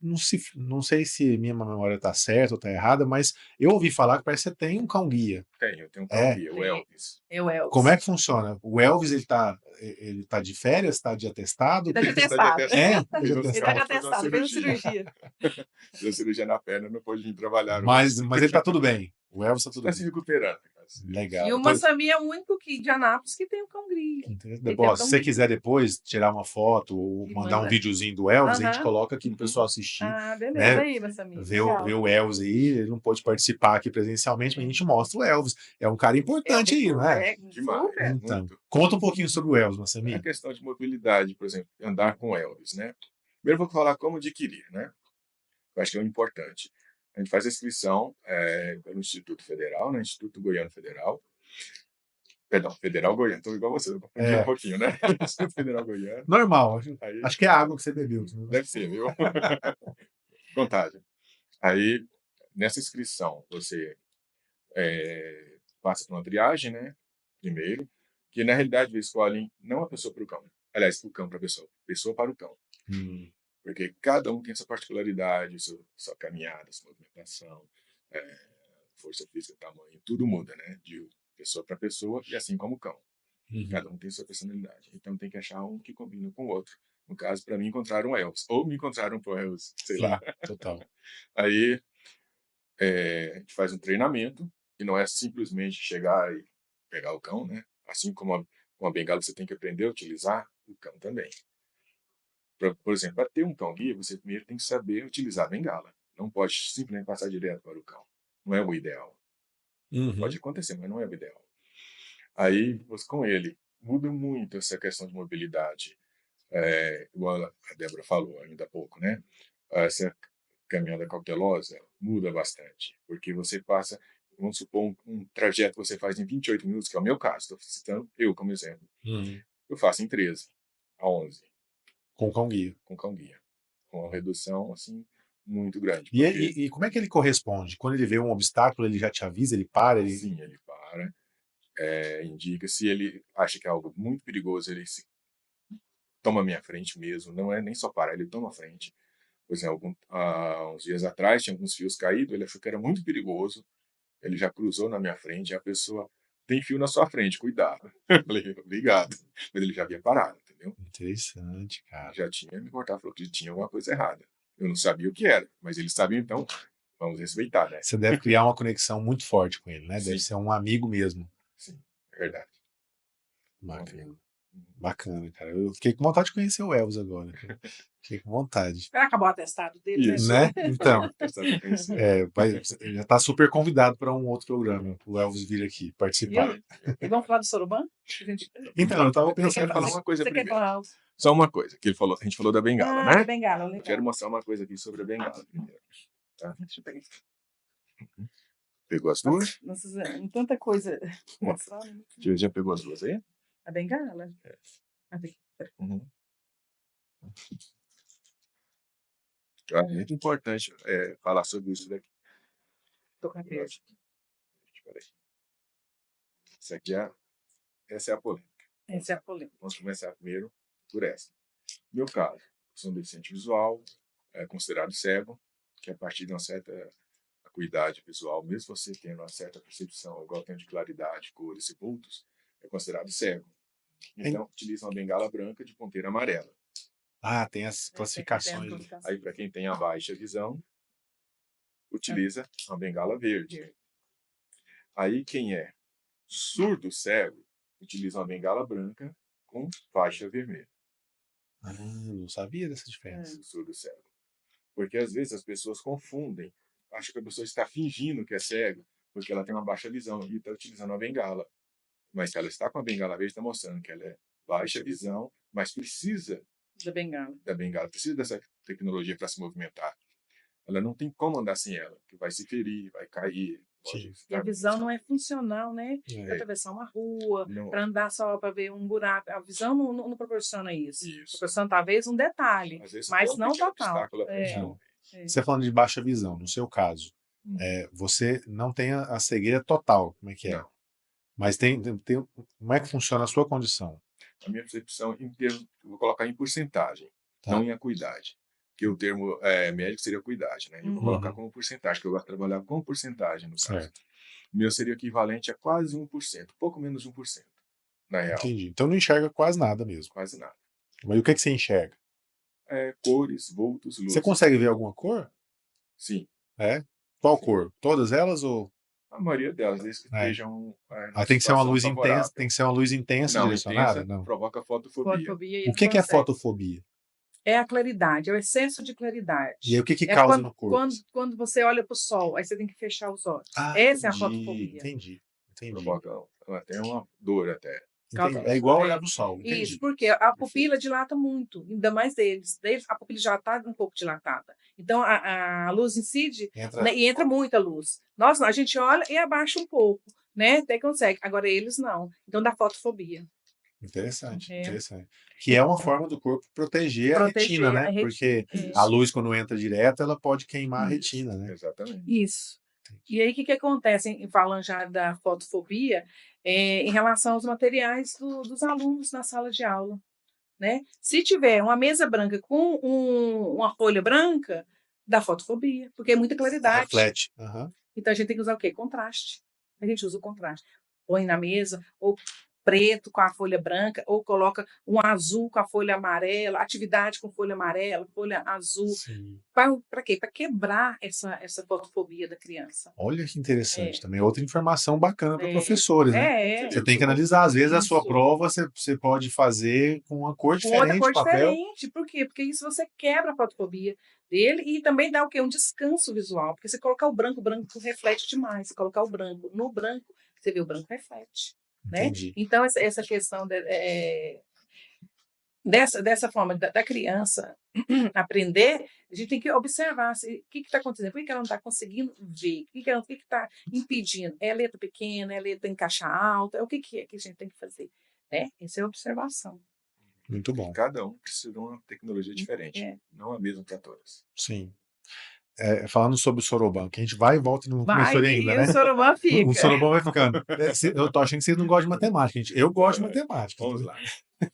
não sei se minha memória está certa ou está errada, mas eu ouvi falar que parece que você tem um cão-guia. Eu tenho um cão-guia, o Elvis. É o Elvis. Como é que funciona? O Elvis, ele tá de férias, está de atestado? Ele está de atestado. Ele está de atestado, fez uma cirurgia. Fez cirurgia na perna, não pôde vir trabalhar. Mas ele está tudo bem. O Elvis está tudo bem. Está se recuperando. Legal. E o Massami é o único de Anápolis que tem o cão-guia. Se você quiser depois tirar uma foto ou mandar um videozinho do Elvis, a gente coloca aqui para o pessoal assistir. Beleza, né? aí, Massami. Ver o Elvis aí, ele não pôde participar aqui presencialmente, mas a gente mostra o Elvis. É um cara importante aí, não é? Demais. Então, conta um pouquinho sobre o Elvis, Massami. É a questão de mobilidade, por exemplo, andar com o Elvis, né? Primeiro vou falar como adquirir, né? Eu acho que é o importante. A gente faz a inscrição pelo Instituto Federal, né? Instituto Goiano Federal. Perdão, Federal Goiano. Estou igual você, eu confundi um pouquinho, né? Instituto Federal Goiano. Normal. Aí, acho que é a água que você bebeu. Deve ser, viu? Contagem. Aí, nessa inscrição, você passa por uma triagem, né? Primeiro, que na realidade eles escolhem não a pessoa para o cão. Aliás, o cão para a pessoa para o cão. Porque cada um tem essa particularidade, sua caminhada, sua movimentação, força física, tamanho, tudo muda, né? De pessoa para pessoa, e assim como o cão. Cada um tem sua personalidade. Então tem que achar um que combina com o outro. No caso, para mim, encontraram um Elvis. Ou me encontraram pro Elvis, sei lá. Total. Aí a gente faz um treinamento, e não é simplesmente chegar e pegar o cão, né? Assim como a bengala, você tem que aprender a utilizar o cão também. Por exemplo, para ter um cão guia, você primeiro tem que saber utilizar a bengala. Não pode simplesmente passar direto para o cão. Não é o ideal. Pode acontecer, mas não é o ideal. Aí, com ele, muda muito essa questão de mobilidade. Igual a Débora falou ainda há pouco, né? Essa caminhada cautelosa muda bastante, porque você passa, vamos supor, um trajeto que você faz em 28 minutos, que é o meu caso, estou citando eu como exemplo. Eu faço em 13 a 11. Com cão guia. Com cão guia. Com uma redução, assim, muito grande. E como é que ele corresponde? Quando ele vê um obstáculo, ele já te avisa, ele para? Sim, ele para, indica. Se ele acha que é algo muito perigoso, ele toma a minha frente mesmo. Não é nem só parar, ele toma a frente. Por exemplo, uns dias atrás, tinha alguns fios caídos, ele achou que era muito perigoso. Ele já cruzou na minha frente, e a pessoa tem fio na sua frente, cuidado. Eu falei, obrigado. Mas ele já havia parado, entendeu? Interessante, cara. Já tinha me cortado, falou que tinha alguma coisa errada. Eu não sabia o que era, mas ele sabia, então vamos respeitar, né? Você deve criar uma conexão muito forte com ele, né? Sim. Deve ser um amigo mesmo. Sim, é verdade. Bacana. Bacana, cara. Eu fiquei com vontade de conhecer o Elvis agora. Fiquei com vontade. Será que acabou o atestado dele? Isso. Né? Então, Atestado conhecido. já está super convidado para um outro programa. O Elvis vir aqui participar. E vamos falar do Sorobã? Então, eu estava Eu quero pensando falar uma coisa Você quer primeiro. falar? Só uma coisa, que a gente falou da bengala, né? Da bengala, legal. Eu quero mostrar uma coisa aqui sobre a bengala primeiro. Tá? Deixa eu pegar. Pegou as duas? Nossa, tanta coisa. Já pegou as duas aí? A bengala? Uhum. É muito importante falar sobre isso daqui. Tô com a testa. Espera aí. Essa é a polêmica. Essa é a polêmica. Vamos começar primeiro por essa. No meu caso, sou um deficiente visual, considerado cego, que a partir de uma certa acuidade visual, mesmo você tendo uma certa percepção, igual tenho de claridade, cores e vultos, é considerado cego. Então, utiliza uma bengala branca de ponteira amarela. Ah, tem as classificações. Aí, para quem tem a baixa visão, utiliza uma bengala verde. Aí, quem é surdo cego, utiliza uma bengala branca com faixa vermelha. Ah, não sabia dessa diferença. Surdo cego. Porque às vezes as pessoas confundem, acham que a pessoa está fingindo que é cega, porque ela tem uma baixa visão e está utilizando uma bengala. Mas se ela está com a bengala verde, está mostrando que ela é baixa visão, mas precisa da bengala, precisa dessa tecnologia para se movimentar. Ela não tem como andar sem ela, que vai se ferir, vai cair. E a visão não é funcional, né? Para atravessar uma rua, para andar só para ver um buraco. A visão não proporciona isso. Proporciona talvez um detalhe, mas não total. Você falando de baixa visão, no seu caso, você não tem a cegueira total, como é que é? Não. Mas como é que funciona a sua condição? A minha percepção, em termos, vou colocar em porcentagem, não em acuidade. Que o termo médico seria acuidade, né? Eu vou colocar como porcentagem, que eu gosto de trabalhar com porcentagem, no caso. O meu seria equivalente a quase 1%, pouco menos de 1%, na real. Entendi. Então não enxerga quase nada mesmo. Quase nada. Mas o que você enxerga? Cores, vultos, luzes. Você consegue ver alguma cor? Sim. Qual cor? Todas elas ou... A maioria delas, desde que estejam... tem que ser uma luz intensa, tem que ser uma luz intensa direcionada? Não, provoca fotofobia. O que é fotofobia? É a claridade, é o excesso de claridade. E aí, o que causa no corpo? Quando você olha para o sol, aí você tem que fechar os olhos. Essa é a fotofobia. Entendi. Provoca até uma dor até. É igual olhar para o sol. Entendi. Isso, porque a pupila dilata muito, ainda mais deles. A pupila já está um pouco dilatada. Então, a luz incide e entra muita luz. Nós não, a gente olha e abaixa um pouco, né? Até consegue. Agora, eles não. Então, dá fotofobia. Interessante. Que é uma forma do corpo proteger a retina, né? Porque a luz, quando entra direto, ela pode queimar a retina, né? Exatamente. Isso. E aí, o que acontece, falando já da fotofobia, em relação aos materiais dos alunos na sala de aula? né? Se tiver uma mesa branca com uma folha branca, dá fotofobia, porque é muita claridade. Reflete. Aham. Então a gente tem que usar o quê? Contraste. A gente usa o contraste. Põe na mesa, ou preto com a folha branca, ou coloca um azul com a folha amarela, atividade com folha amarela, folha azul. Sim. Para quê? Para quebrar essa fotofobia da criança. Olha que interessante. É. Também outra informação bacana para É. professores, né? É. Você tem que analisar. Às vezes a sua Isso. prova você pode fazer com uma cor Com outra diferente cor de papel. diferente. Por quê? Porque isso você quebra a fotofobia dele e também dá o quê? Um descanso visual. Porque você colocar o branco reflete demais. Se colocar o branco no branco, você vê o branco reflete. Né? Entendi. Então, essa questão dessa forma da criança aprender, a gente tem que observar o que está acontecendo, por que ela não está conseguindo ver, o que está impedindo. É a letra pequena, é a letra em caixa alta, o que é que a gente tem que fazer? Né? Essa é a observação. Muito bom. Cada um precisa de uma tecnologia diferente, É. não a mesma para todas. Sim. Falando sobre o Soroban, que a gente vai e volta e não começou Vai, ainda, e né? o Soroban fica. O Soroban vai ficando. Eu tô achando que vocês não gostam de matemática, gente. Eu gosto de matemática. Vamos lá.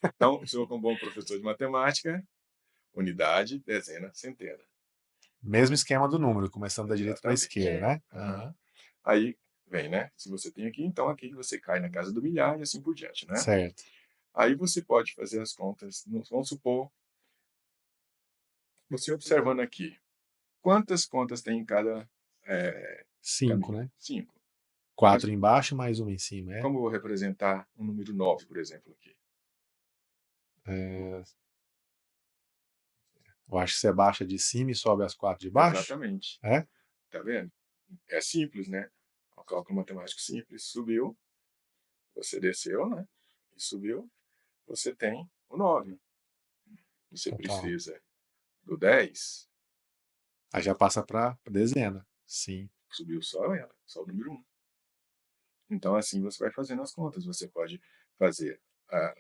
Então, se eu como bom professor de matemática, unidade, dezena, centena. Mesmo esquema do número, começando da direita para a esquerda, né? Uhum. Aí vem, né? Se você tem aqui, então aqui você cai na casa do milhar e assim por diante, né? Certo. Aí você pode fazer as contas, vamos supor, você observando aqui, quantas contas tem em cada 5, caminho? né? 5. 4 embaixo mais uma em cima, Como eu vou representar um número 9, por exemplo, aqui? Eu acho que você baixa de cima e sobe as 4 de baixo. Exatamente. É? Tá vendo? É simples, né? O cálculo matemático simples. Subiu, você desceu, né? E subiu, você tem o 9. Você Total. precisa do 10. Aí já passa para dezena. Sim. Subiu só ela, só o número 1. Então, assim você vai fazendo as contas. Você pode fazer a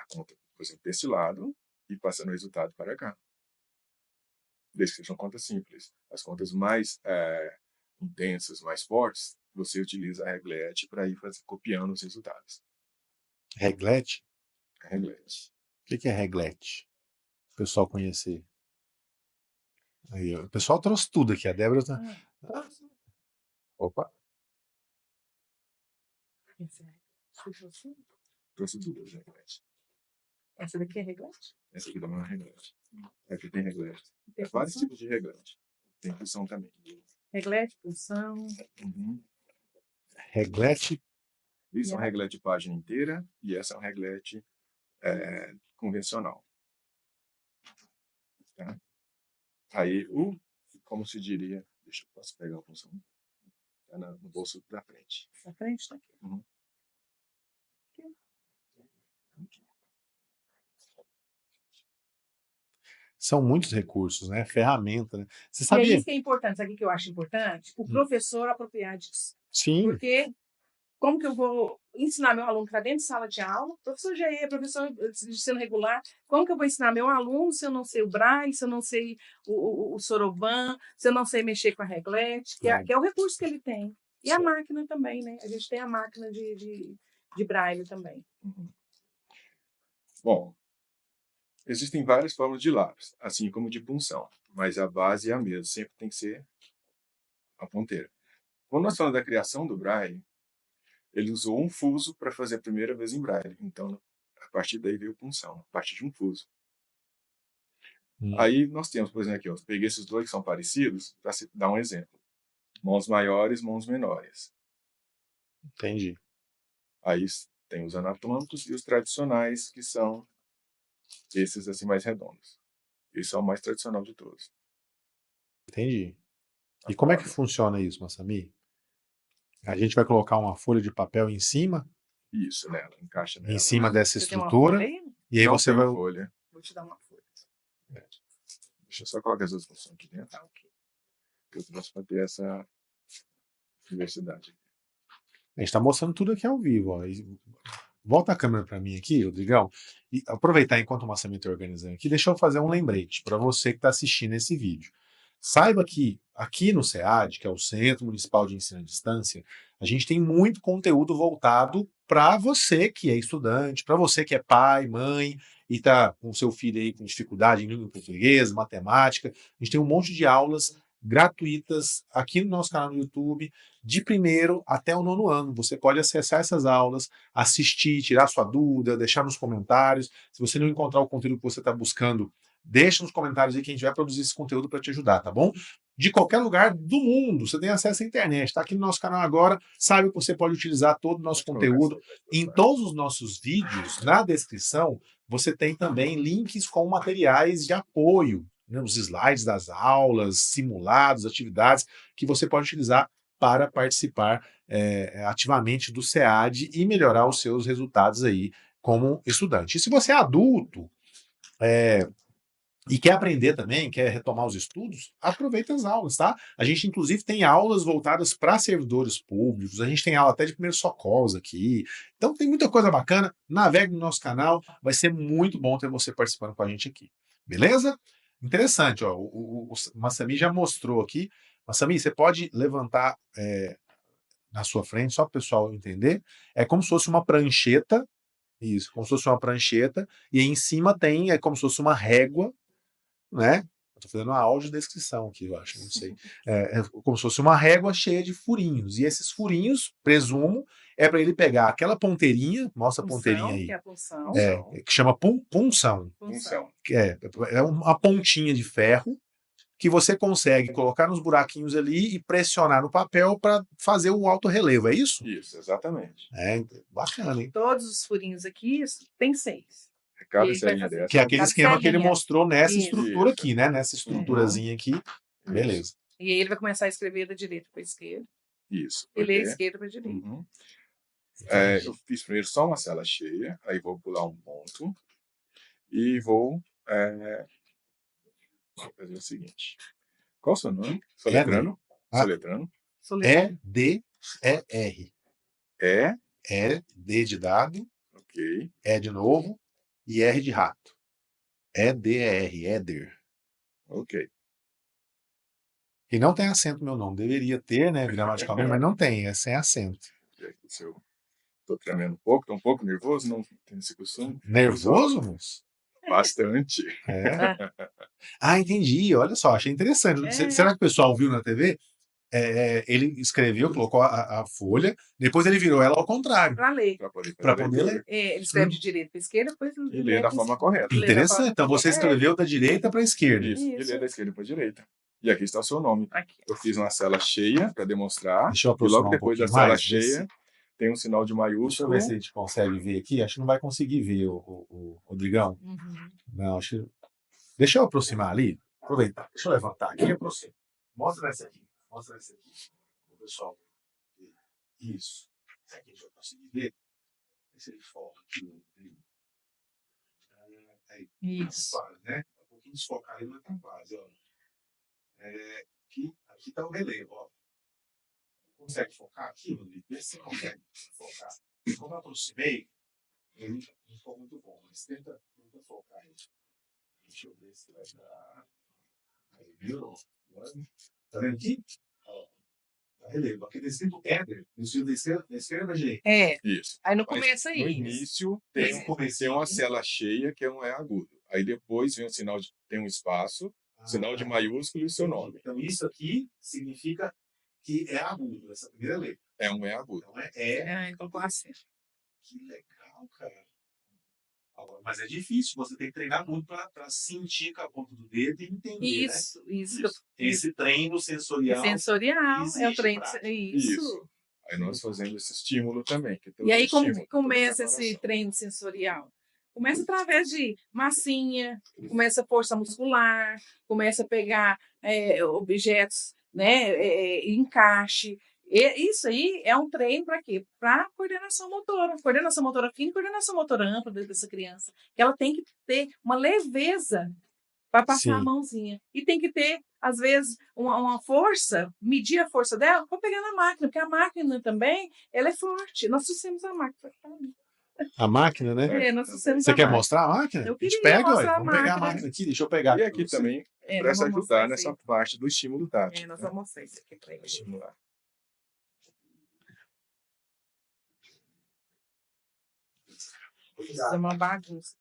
conta, por exemplo, desse lado e passando o resultado para cá. Desde que sejam contas simples. As contas mais intensas, mais fortes, você utiliza a reglete para ir copiando os resultados. Reglete? Reglete. O que é reglete? O pessoal conhecer. Aí, o pessoal trouxe tudo aqui. A Débora tá... Opa. Trouxe duas reglete. Essa daqui é reglete? Essa aqui também é uma reglete. Aqui tem reglete. Tem Vários função? tipos de reglete. Tem função também. Reglete, função. Uhum. Reglete. Isso é um reglete de página inteira e essa é um reglete convencional. Tá? Aí, como se diria, posso pegar a função? Tá no bolso da frente. Na frente, tá aqui. Uhum. São muitos recursos, né? Ferramenta, né? Você E é sabia? isso que é importante. Sabe o que eu acho importante? O professor apropriar disso. Sim. Porque como que eu vou ensinar meu aluno que está dentro de sala de aula? Professor GE, professor de ensino regular, como que eu vou ensinar meu aluno se eu não sei o Braille, se eu não sei o Soroban, se eu não sei mexer com a reglete, que é o recurso que ele tem. E a máquina também, né? A gente tem a máquina de Braille também. Uhum. Bom, existem várias formas de lápis, assim como de punção, mas a base é a mesma, sempre tem que ser a ponteira. Quando nós falamos da criação do Braille, ele usou um fuso para fazer a primeira vez em Braille. Então, a partir daí veio punção, a partir de um fuso. Aí nós temos, por exemplo, aqui, eu peguei esses dois que são parecidos para dar um exemplo. Mãos maiores, mãos menores. Entendi. Aí tem os anatômicos e os tradicionais, que são esses assim mais redondos. Esse é o mais tradicional de todos. Entendi. E como é que funciona isso, Massami? A gente vai colocar uma folha de papel em cima? Isso, nela, encaixa nela. Em cima dessa Você tem uma estrutura. folha aí? E aí Não você tem vai. folha. Vou te dar uma folha. Deixa eu só colocar as duas funções aqui dentro. Que eu trouxe para ter essa diversidade. A gente está mostrando tudo aqui ao vivo. Ó. Volta a câmera para mim aqui, Rodrigão. E aproveitar enquanto o Massami está organizando aqui, deixa eu fazer um lembrete para você que está assistindo esse vídeo. Saiba que aqui no SEAD, que é o Centro Municipal de Ensino à Distância, a gente tem muito conteúdo voltado para você que é estudante, para você que é pai, mãe, e está com seu filho aí com dificuldade em língua portuguesa, matemática. A gente tem um monte de aulas gratuitas aqui no nosso canal no YouTube, de primeiro até o 9º ano. Você pode acessar essas aulas, assistir, tirar sua dúvida, deixar nos comentários. Se você não encontrar o conteúdo que você está buscando, deixa nos comentários aí que a gente vai produzir esse conteúdo para te ajudar, tá bom? De qualquer lugar do mundo, você tem acesso à internet. Está aqui no nosso canal agora, sabe que você pode utilizar todo o nosso conteúdo. Em todos os nossos vídeos, na descrição, você tem também links com materiais de apoio, né, os slides das aulas, simulados, atividades que você pode utilizar para participar ativamente do SEAD e melhorar os seus resultados aí como estudante. E se você é adulto, e quer aprender também, quer retomar os estudos, aproveita as aulas, tá? A gente, inclusive, tem aulas voltadas para servidores públicos, a gente tem aula até de primeiros socorros aqui. Então, tem muita coisa bacana. Navegue no nosso canal, vai ser muito bom ter você participando com a gente aqui. Beleza? Interessante, ó. O Massami já mostrou aqui. Massami, você pode levantar na sua frente, só para o pessoal entender. É como se fosse uma prancheta, isso, como se fosse uma prancheta, e aí em cima tem, é como se fosse uma régua, né? Estou fazendo uma audiodescrição aqui, eu acho, não sei. É como se fosse uma régua cheia de furinhos. E esses furinhos, presumo, é para ele pegar aquela ponteirinha, mostra a ponteirinha aí. Que é a punção. Que chama punção. Punção. É uma pontinha de ferro que você consegue colocar nos buraquinhos ali e pressionar no papel para fazer o alto relevo, é isso? Isso, exatamente. Bacana, hein? Todos os furinhos aqui tem 6. Cada E serinha vai dessa. Que é aquele Cada esquema que ele serinha. mostrou nessa Isso. estrutura aqui, né? Nessa estruturazinha aqui. Beleza. E aí ele vai começar a escrever da direita para a esquerda. Isso. E ler da porque- esquerda para a direita. Uhum. Eu fiz primeiro só uma cela cheia, aí vou pular um ponto e vou fazer o seguinte. Qual o seu nome? Soletrando? Ah. Soletrando. E-D-E-R. É, D de dado, ok. E de novo e R de rato. E-D-E-R, Éder. Ok. E não tem acento meu nome. Deveria ter, né, gramaticalmente, mas não tem, é sem acento. E aqui, se eu tô tremendo um pouco, tô um pouco nervoso, não tenho esse costume. Nervoso, moço? Bastante. Ah, entendi. Olha só, achei interessante. Será que o pessoal viu na TV? Ele escreveu, colocou a folha, depois ele virou ela ao contrário. Para ler. Para poder ler. Ele escreve de direita para a esquerda, depois E ler da forma correta. Interessante. Então você escreveu da direita para a esquerda. Isso. E ler da esquerda para a direita. E aqui está o seu nome. Aqui. Eu fiz uma cela cheia para demonstrar. Deixa eu E aproximar logo depois da pouquinho cela mais, cheia, tem um sinal de Deixa eu maiúsculo. ver se a gente consegue ver aqui. Acho que não vai conseguir ver, o Rodrigão. Uhum. Não, acho que... Deixa eu aproximar ali. Aproveitar. Deixa eu levantar aqui e aproximo. Mostra essa aqui. Mostra essa aqui. O pessoal. Isso. Essa aqui a gente vai conseguir ver. Se ele foca aqui. Aí. Isso. Quase, né? Um pouquinho desfocado aí, mas tá quase, ó. Aqui tá o relevo, ó. Consegue focar aqui, Rodrigo? Vê se você consegue focar. Como eu aproximei, ele não ficou muito bom, mas tenta focar aí. Deixa eu ver se vai dar. Aí, viu? Tá vendo aqui? Ó, tá relevo. Aqui tá escrito Éder, no estilo da esquerda da direita. Isso. Aí no Mas começo aí. No início tem uma cela cheia que não é agudo. Aí depois vem o sinal de tem um espaço, sinal de maiúsculo e o seu nome. Então isso aqui significa que é agudo, essa primeira letra. É um é agudo. Então Ele colocou assim. Que legal, cara. Mas é difícil, você tem que treinar muito para sentir com a ponta do dedo e entender, Isso. Esse treino sensorial. Sensorial é o exige treino. prática. Isso. Aí nós fazemos esse estímulo também. Que E aí, como estímulo, que começa toda esse treino sensorial? Começa através de massinha, começa força muscular, começa a pegar objetos, né, encaixe. Isso aí é um treino para quê? Para coordenação motora fina e coordenação motora ampla dessa criança. Ela tem que ter uma leveza para passar a mãozinha. E tem que ter, às vezes, uma força, medir a força dela para pegar na máquina, porque a máquina também ela é forte. Nós trouxemos a máquina. A máquina, né? Nós trouxemos Você a quer máquina. mostrar a máquina? Eu a gente queria pega, mostrar vamos pegar a máquina aqui, deixa eu pegar. E aqui também, para nós vamos ajudar mostrar nessa isso parte do estímulo tático. aí. Nós vamos mostrar isso aqui para ele. Estimular. Isso é uma bagunça.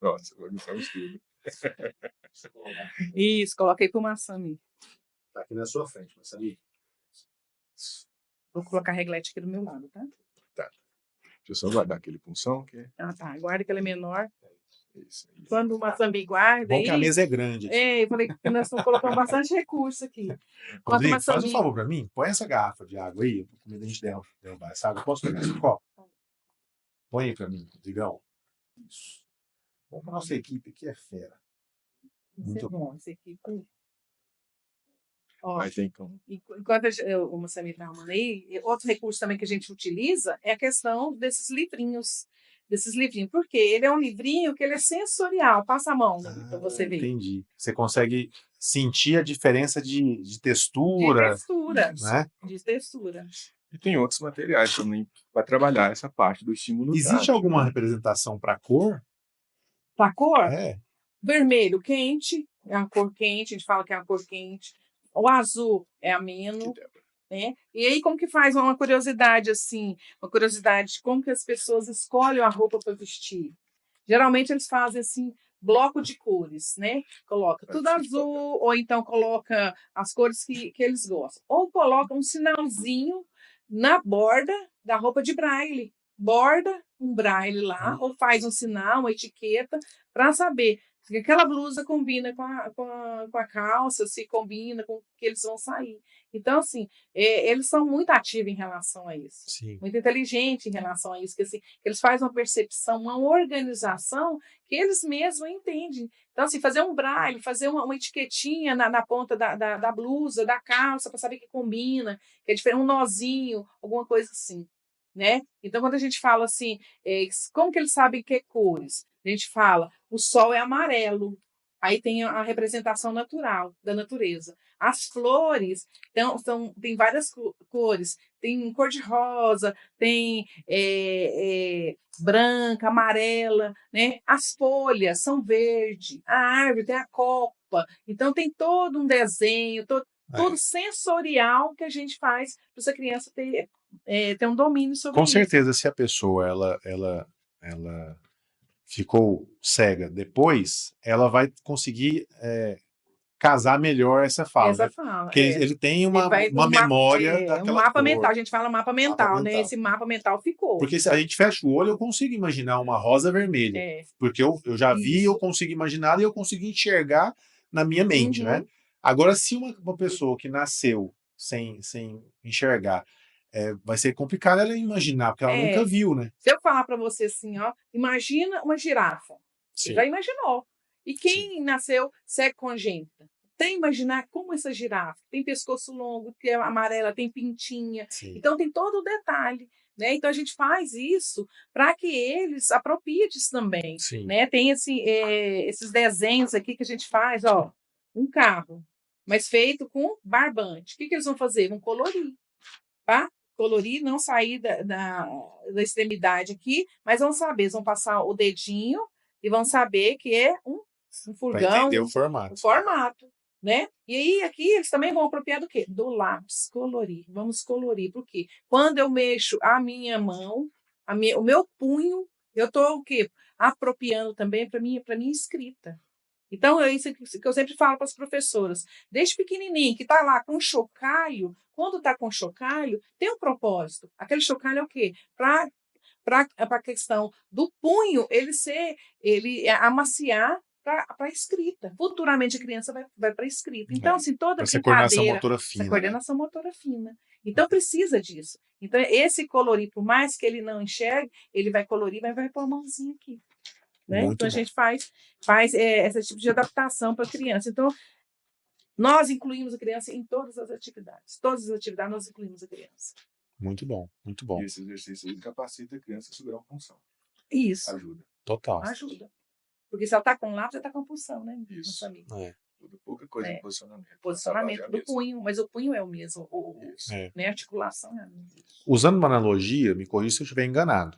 Nossa, bagunçamos tudo. Isso, coloquei pro Massami. Tá aqui na sua frente, Massami. Vou colocar a reglete aqui do meu lado, tá? Deixa eu só guardar aquele punção, que é Ah, tá. Guarda que ela é menor. isso aí. Quando o Massami guarda, Bom que a aí... mesa é grande. Eu falei que nós estamos colocando bastante recurso aqui. Quando o Rodrigo, faz um Massami... favor pra mim. Põe essa garrafa de água aí, pra comida a gente derrubar essa água. Posso pegar esse copo? Põe aí pra mim, Rodrigão. Isso. Bom, a nossa equipe aqui é fera. Isso é bom, esse aqui. Ó, Mas tem como. enquanto o Massami está arrumando aí, outro recurso também que a gente utiliza é a questão desses livrinhos. Porque ele é um livrinho que ele é sensorial. Passa a mão para você ver. Entendi. Você consegue sentir a diferença de De textura, textura. né? De textura. E tem outros materiais também para trabalhar essa parte do estímulo Existe tátil, alguma né? representação para cor? Para cor, É. vermelho quente, é uma cor quente, a gente fala que é uma cor quente. O azul é ameno. Que Débora. Né? E aí, como que faz uma curiosidade assim? Uma curiosidade de como que as pessoas escolhem a roupa para vestir. Geralmente eles fazem assim, bloco de cores, né? Coloca tudo azul, ou então coloca as cores que eles gostam. Ou coloca um sinalzinho na borda da roupa de braille. Borda um braille lá, ou faz um sinal, uma etiqueta, para saber se aquela blusa combina com a calça, se combina com o que eles vão sair. Então, assim, eles são muito ativos em relação a isso. Sim. Muito inteligentes em relação a isso, que, assim, que eles fazem uma percepção, uma organização que eles mesmos entendem. Então, assim, fazer um braille, fazer uma etiquetinha na ponta da blusa, da calça, para saber que combina, que é diferente, um nozinho, alguma coisa assim. Né? Então, quando a gente fala assim, como que eles sabem que cores? A gente fala, o sol é amarelo. Aí tem a representação natural da natureza. As flores tem várias cores. Tem cor de rosa, tem branca, amarela, né? As folhas são verde, a árvore tem a copa. Então tem todo um desenho, todo sensorial que a gente faz para essa criança ter um domínio sobre Com isso. certeza, se a pessoa ela ficou cega depois, ela vai conseguir casar melhor essa fala. Essa Né? fala. Porque ele tem uma memória daquela um mapa cor. mental, a gente fala mapa mental, né? mental. Esse mapa mental ficou. Porque se a gente fecha o olho, eu consigo imaginar uma rosa vermelha. Porque eu já vi, eu consigo imaginar e eu consigo enxergar na minha mente, né? Agora, se uma pessoa que nasceu sem enxergar, vai ser complicado ela imaginar, porque ela nunca viu, né? Se eu falar para você assim, ó, imagina uma girafa. Você já imaginou. E quem nasceu cego congênita? Tem imaginar como essa girafa tem pescoço longo, que é amarela, tem pintinha. Sim. Então tem todo o detalhe. Né? Então a gente faz isso para que eles apropriem disso também. Né? Tem esses desenhos aqui que a gente faz, ó, um carro, mas feito com barbante. O que eles vão fazer? Vão colorir. Tá? Colorir, não sair da extremidade aqui, mas vão saber, eles vão passar o dedinho e vão saber que é um furgão. Para entender o formato. O formato, né? E aí, aqui, eles também vão apropriar do quê? Do lápis, colorir. Vamos colorir. Por quê? Quando eu mexo a minha mão, o meu punho, eu estou o quê? Apropriando também para minha escrita. Então, é isso que eu sempre falo para as professoras. Desde pequenininho, que está lá com chocalho, quando está com chocalho, tem um propósito. Aquele chocalho é o quê? Para a questão do punho, ele amaciar para a escrita. Futuramente a criança vai para a escrita. Então, assim, toda essa brincadeira... coordenação motora fina. Essa coordenação motora fina. Então, precisa disso. Então, esse colorir, por mais que ele não enxergue, ele vai colorir, mas vai pôr a mãozinha aqui. Né? Então, a gente faz esse tipo de adaptação para a criança. Então, nós incluímos a criança em todas as atividades. Todas as atividades nós incluímos a criança. Muito bom, muito bom. E esse exercício aí capacita a criança a segurar uma punção. Isso. Ajuda. Total. Ajuda. Porque se ela está com lápis, ela está com punção, né? Isso. Pouca coisa de posicionamento. Posicionamento do punho, mas o punho é o mesmo. Né? A articulação é a mesma. Usando uma analogia, me corrija se eu estiver enganado.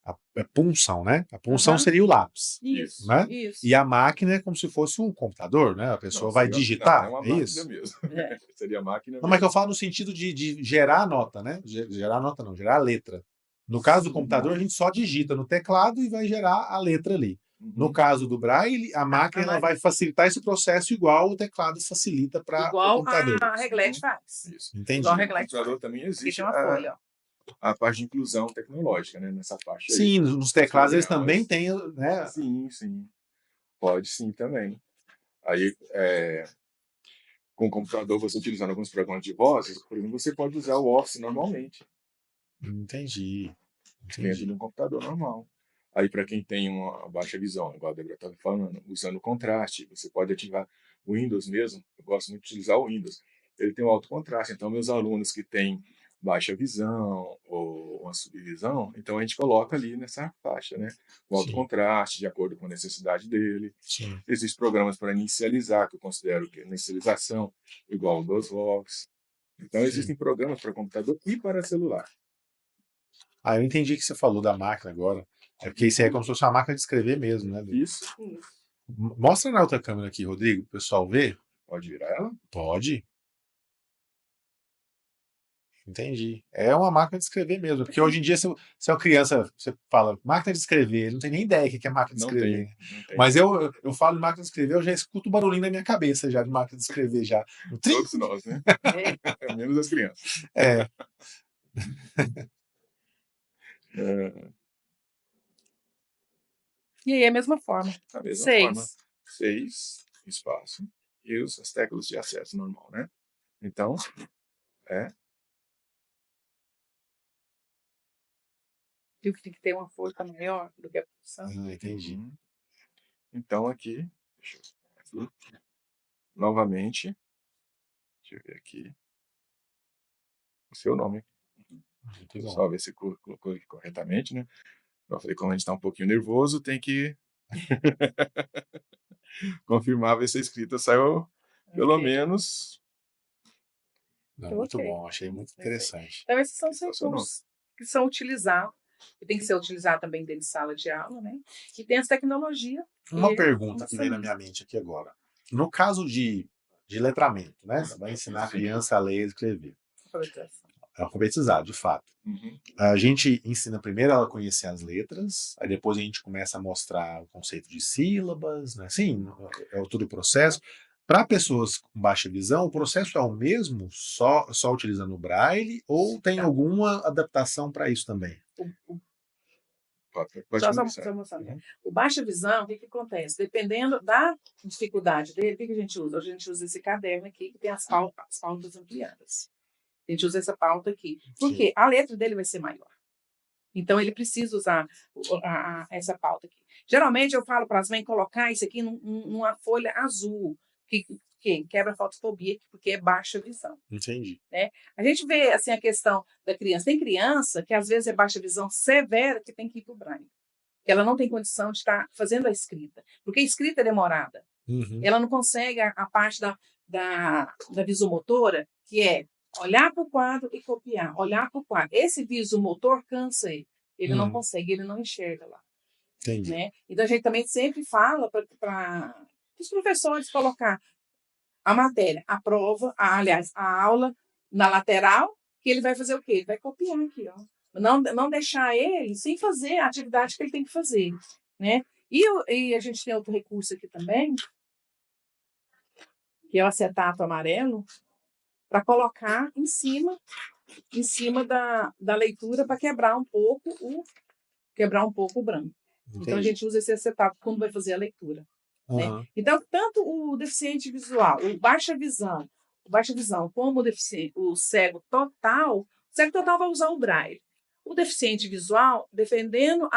A punção, né? A punção seria o lápis. Isso, né? isso. E a máquina é como se fosse um computador, né? A pessoa vai digitar, é uma é isso? mesmo. Seria a máquina não, mas que eu falo no sentido de gerar a nota, né? Gerar a nota não, gerar a letra. No caso do computador, a gente só digita no teclado e vai gerar a letra ali. No caso do Braille, a máquina ela vai facilitar esse processo igual o teclado facilita para o Igual computador. a Reglete faz. Isso. Entendi. Igual a No Reglete computador faz. também Aqui existe tem uma folha, ó. a parte de inclusão tecnológica, né? Nessa parte aí. Sim, nos teclados eles programas. também têm, né? Sim, sim. Pode sim também. Aí, com o computador, você utilizando alguns programas de vozes, por exemplo, você pode usar o Office normalmente, Entendi. dentro de um computador normal. Aí, para quem tem uma baixa visão, igual a Débora estava falando, usando o contraste, você pode ativar o Windows mesmo. Eu gosto muito de utilizar o Windows. Ele tem um alto contraste. Então, meus alunos que têm baixa visão ou uma subvisão, então a gente coloca ali nessa faixa, né? O alto Sim. contraste, de acordo com a necessidade dele. Sim. Existem programas para inicializar, que eu considero que é inicialização, igual o DOSVox. Então, existem programas para computador e para celular. Ah, eu entendi que você falou da máquina agora. É porque isso aí é como se fosse uma máquina de escrever mesmo, né? Isso. Mostra na outra câmera aqui, Rodrigo, o pessoal ver. Pode virar ela? Pode. Entendi. É uma máquina de escrever mesmo. Porque hoje em dia, se é uma criança, você fala máquina de escrever, ele não tem nem ideia do que é máquina de Não escrever. tem. Não tem. Mas eu falo de máquina de escrever, eu já escuto o barulhinho na minha cabeça já de máquina de escrever já. O trim. Todos nós, né? Menos as crianças. É. E aí, a mesma forma. Da mesma 6. forma. 6, espaço. E as teclas de acesso normal, né? Então, Viu que tem que ter uma força maior do que a posição? Entendi. Então, aqui, deixa eu ver aqui. Novamente, deixa eu ver aqui o seu nome. Muito bom. Só ver se colocou aqui corretamente, né? Eu falei, como a gente está um pouquinho nervoso, tem que confirmar, ver se a escrita saiu pelo menos. Não, muito bom, achei muito interessante. Então, esses são os Sensacional. recursos que são utilizados, que tem que ser utilizado também dentro de sala de aula, né? E tem as tecnologias. Uma pergunta que vem na minha mente aqui agora. No caso de letramento, né? Você vai ensinar a criança a ler e escrever. Alfabetizar, de fato. A gente ensina primeiro ela a conhecer as letras, aí depois a gente começa a mostrar o conceito de sílabas, né? Sim, é todo o processo. Para pessoas com baixa visão, o processo é o mesmo, só utilizando o Braille, ou tem alguma adaptação para isso também? Só mostrando. O baixa visão, o que acontece? Dependendo da dificuldade dele, o que a gente usa? A gente usa esse caderno aqui, que tem as pautas ampliadas. A gente usa essa pauta aqui. Por quê? A letra dele vai ser maior. Então, ele precisa usar essa pauta aqui. Geralmente, eu falo para as mães colocar isso aqui numa folha azul, que quebra a fotofobia, porque é baixa visão. Entendi. Né? A gente vê assim, a questão da criança. Tem criança que, às vezes, é baixa visão severa, que tem que ir para o Braille. Que ela não tem condição de estar fazendo a escrita. Porque a escrita é demorada. Ela não consegue a parte da visomotora, que é olhar para o quadro e copiar, olhar para o quadro. Esse visomotor cansa ele. Ele não consegue, ele não enxerga lá. Entendi. Né? Então, a gente também sempre fala para os professores colocar a matéria, a prova, aliás, a aula na lateral, que ele vai fazer o quê? Ele vai copiar aqui, ó. Não deixar ele sem fazer a atividade que ele tem que fazer. Né? E a gente tem outro recurso aqui também, que é o acetato amarelo, para colocar em cima da leitura para quebrar um pouco o branco. Entendi. Então a gente usa esse acetato quando vai fazer a leitura. Né? Então, tanto o deficiente visual, o baixa visão como o cego total vai usar o Braille. O deficiente visual, dependendo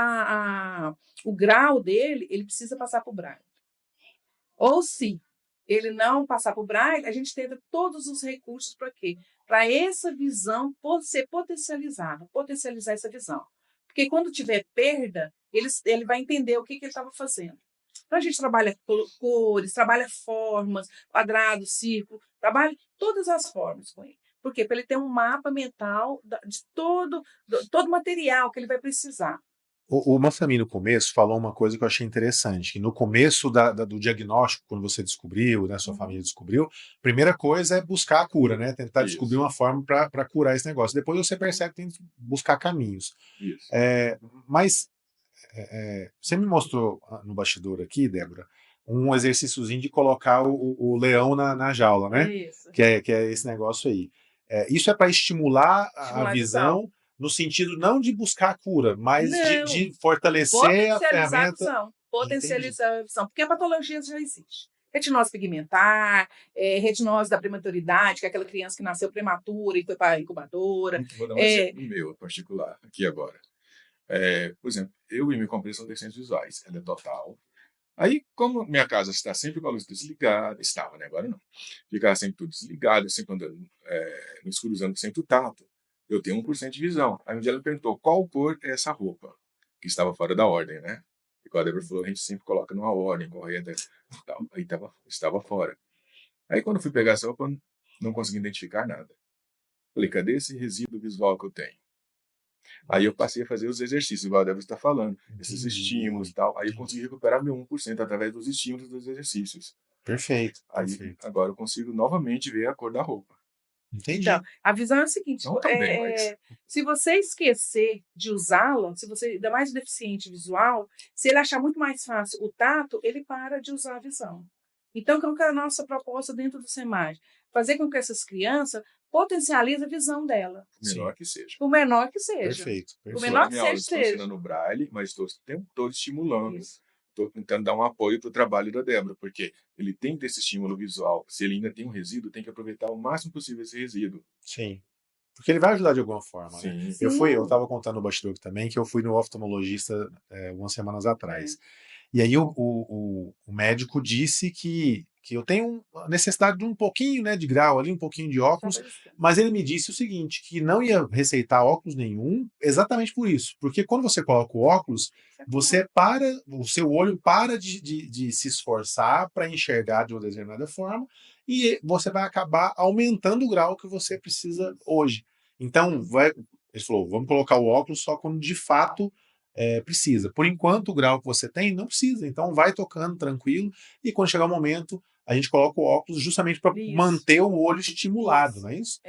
o grau dele, ele precisa passar para o Braille. Ou se ele não passar por Braille, a gente tenta todos os recursos para quê? Para essa visão ser potencializada, potencializar essa visão. Porque quando tiver perda, ele vai entender o que ele estava fazendo. Então, a gente trabalha cores, trabalha formas, quadrado, círculo, trabalha todas as formas com ele. Por quê? Para ele ter um mapa mental de todo o material que ele vai precisar. O Massami, no começo, falou uma coisa que eu achei interessante, que no começo do diagnóstico, quando você descobriu, né, sua família descobriu, a primeira coisa é buscar a cura, né? Tentar descobrir Isso, uma forma para curar esse negócio. Depois você percebe que tem que buscar caminhos. isso. Mas você me mostrou no bastidor aqui, Débora, um exercíciozinho de colocar o leão na jaula, né? Isso. Que é esse negócio aí. Isso é para estimular a Estimular a visão. visão, no sentido não de buscar a cura, mas Não. de fortalecer a Potencializar a ferramenta. visão. Potencializar a visão. Porque a patologia já existe. Retinose pigmentar, retinose da prematuridade, que é aquela criança que nasceu prematura e foi para a incubadora. Vou dar um exemplo meu particular aqui agora. Por exemplo, eu e minha companheira são deficientes visuais, ela é total. Aí, como minha casa está sempre com a luz desligada, estava, né? Agora não. Ficava sempre tudo desligado, sempre andando no escuro, usando sempre o tato. Eu tenho 1% de visão. Aí um dia ela me perguntou qual cor é essa roupa, que estava fora da ordem, né? E quando a Débora falou, a gente sempre coloca numa ordem, correta e tal. Aí estava fora. Aí quando eu fui pegar essa roupa, não consegui identificar nada. Falei, cadê esse resíduo visual que eu tenho? Aí eu passei a fazer os exercícios, igual a Débora está falando, esses estímulos e tal. Aí eu consegui recuperar meu 1% através dos estímulos dos exercícios. Perfeito. Aí agora eu consigo novamente ver a cor da roupa. Entendi. Então, a visão é o seguinte: Não também, mas se você esquecer de usá-la, se você, ainda mais deficiente visual, se ele achar muito mais fácil o tato, ele para de usar a visão. Então, qual que é a nossa proposta dentro do SEMAG? Fazer com que essas crianças potencializem a visão dela, o menor que seja. o menor que seja. Perfeito. O Perfeito. menor que Minha aula seja, estou ensinando o braille, mas estou o tempo todo estimulando. Isso. Estou tentando dar um apoio para o trabalho da Débora, porque ele tem que ter esse estímulo visual. Se ele ainda tem um resíduo, tem que aproveitar o máximo possível esse resíduo. Sim. Porque ele vai ajudar de alguma forma, né? Sim. Eu estava contando no bastidor também que eu fui no oftalmologista umas semanas atrás. E aí o médico disse que eu tenho necessidade de um pouquinho, né, de grau ali, um pouquinho de óculos, mas ele me disse o seguinte, que não ia receitar óculos nenhum exatamente por isso. Porque quando você coloca o óculos, o seu olho para de se esforçar para enxergar de uma determinada forma e você vai acabar aumentando o grau que você precisa hoje. Então, ele falou, vamos colocar o óculos só quando de fato precisa. Por enquanto, o grau que você tem não precisa. Então, vai tocando tranquilo e quando chegar o momento, a gente coloca o óculos justamente para manter o olho estimulado, não é isso?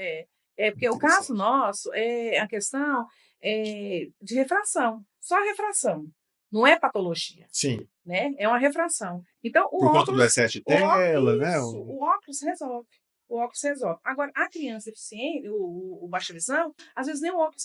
Porque o caso nosso é a questão de refração. Só a refração. Não é patologia. Sim. Né? É uma refração. Então, Por conta do excesso de tela, né? O óculos resolve. O óculos resolve. Agora, a criança deficiente, o baixa visão, às vezes nem o óculos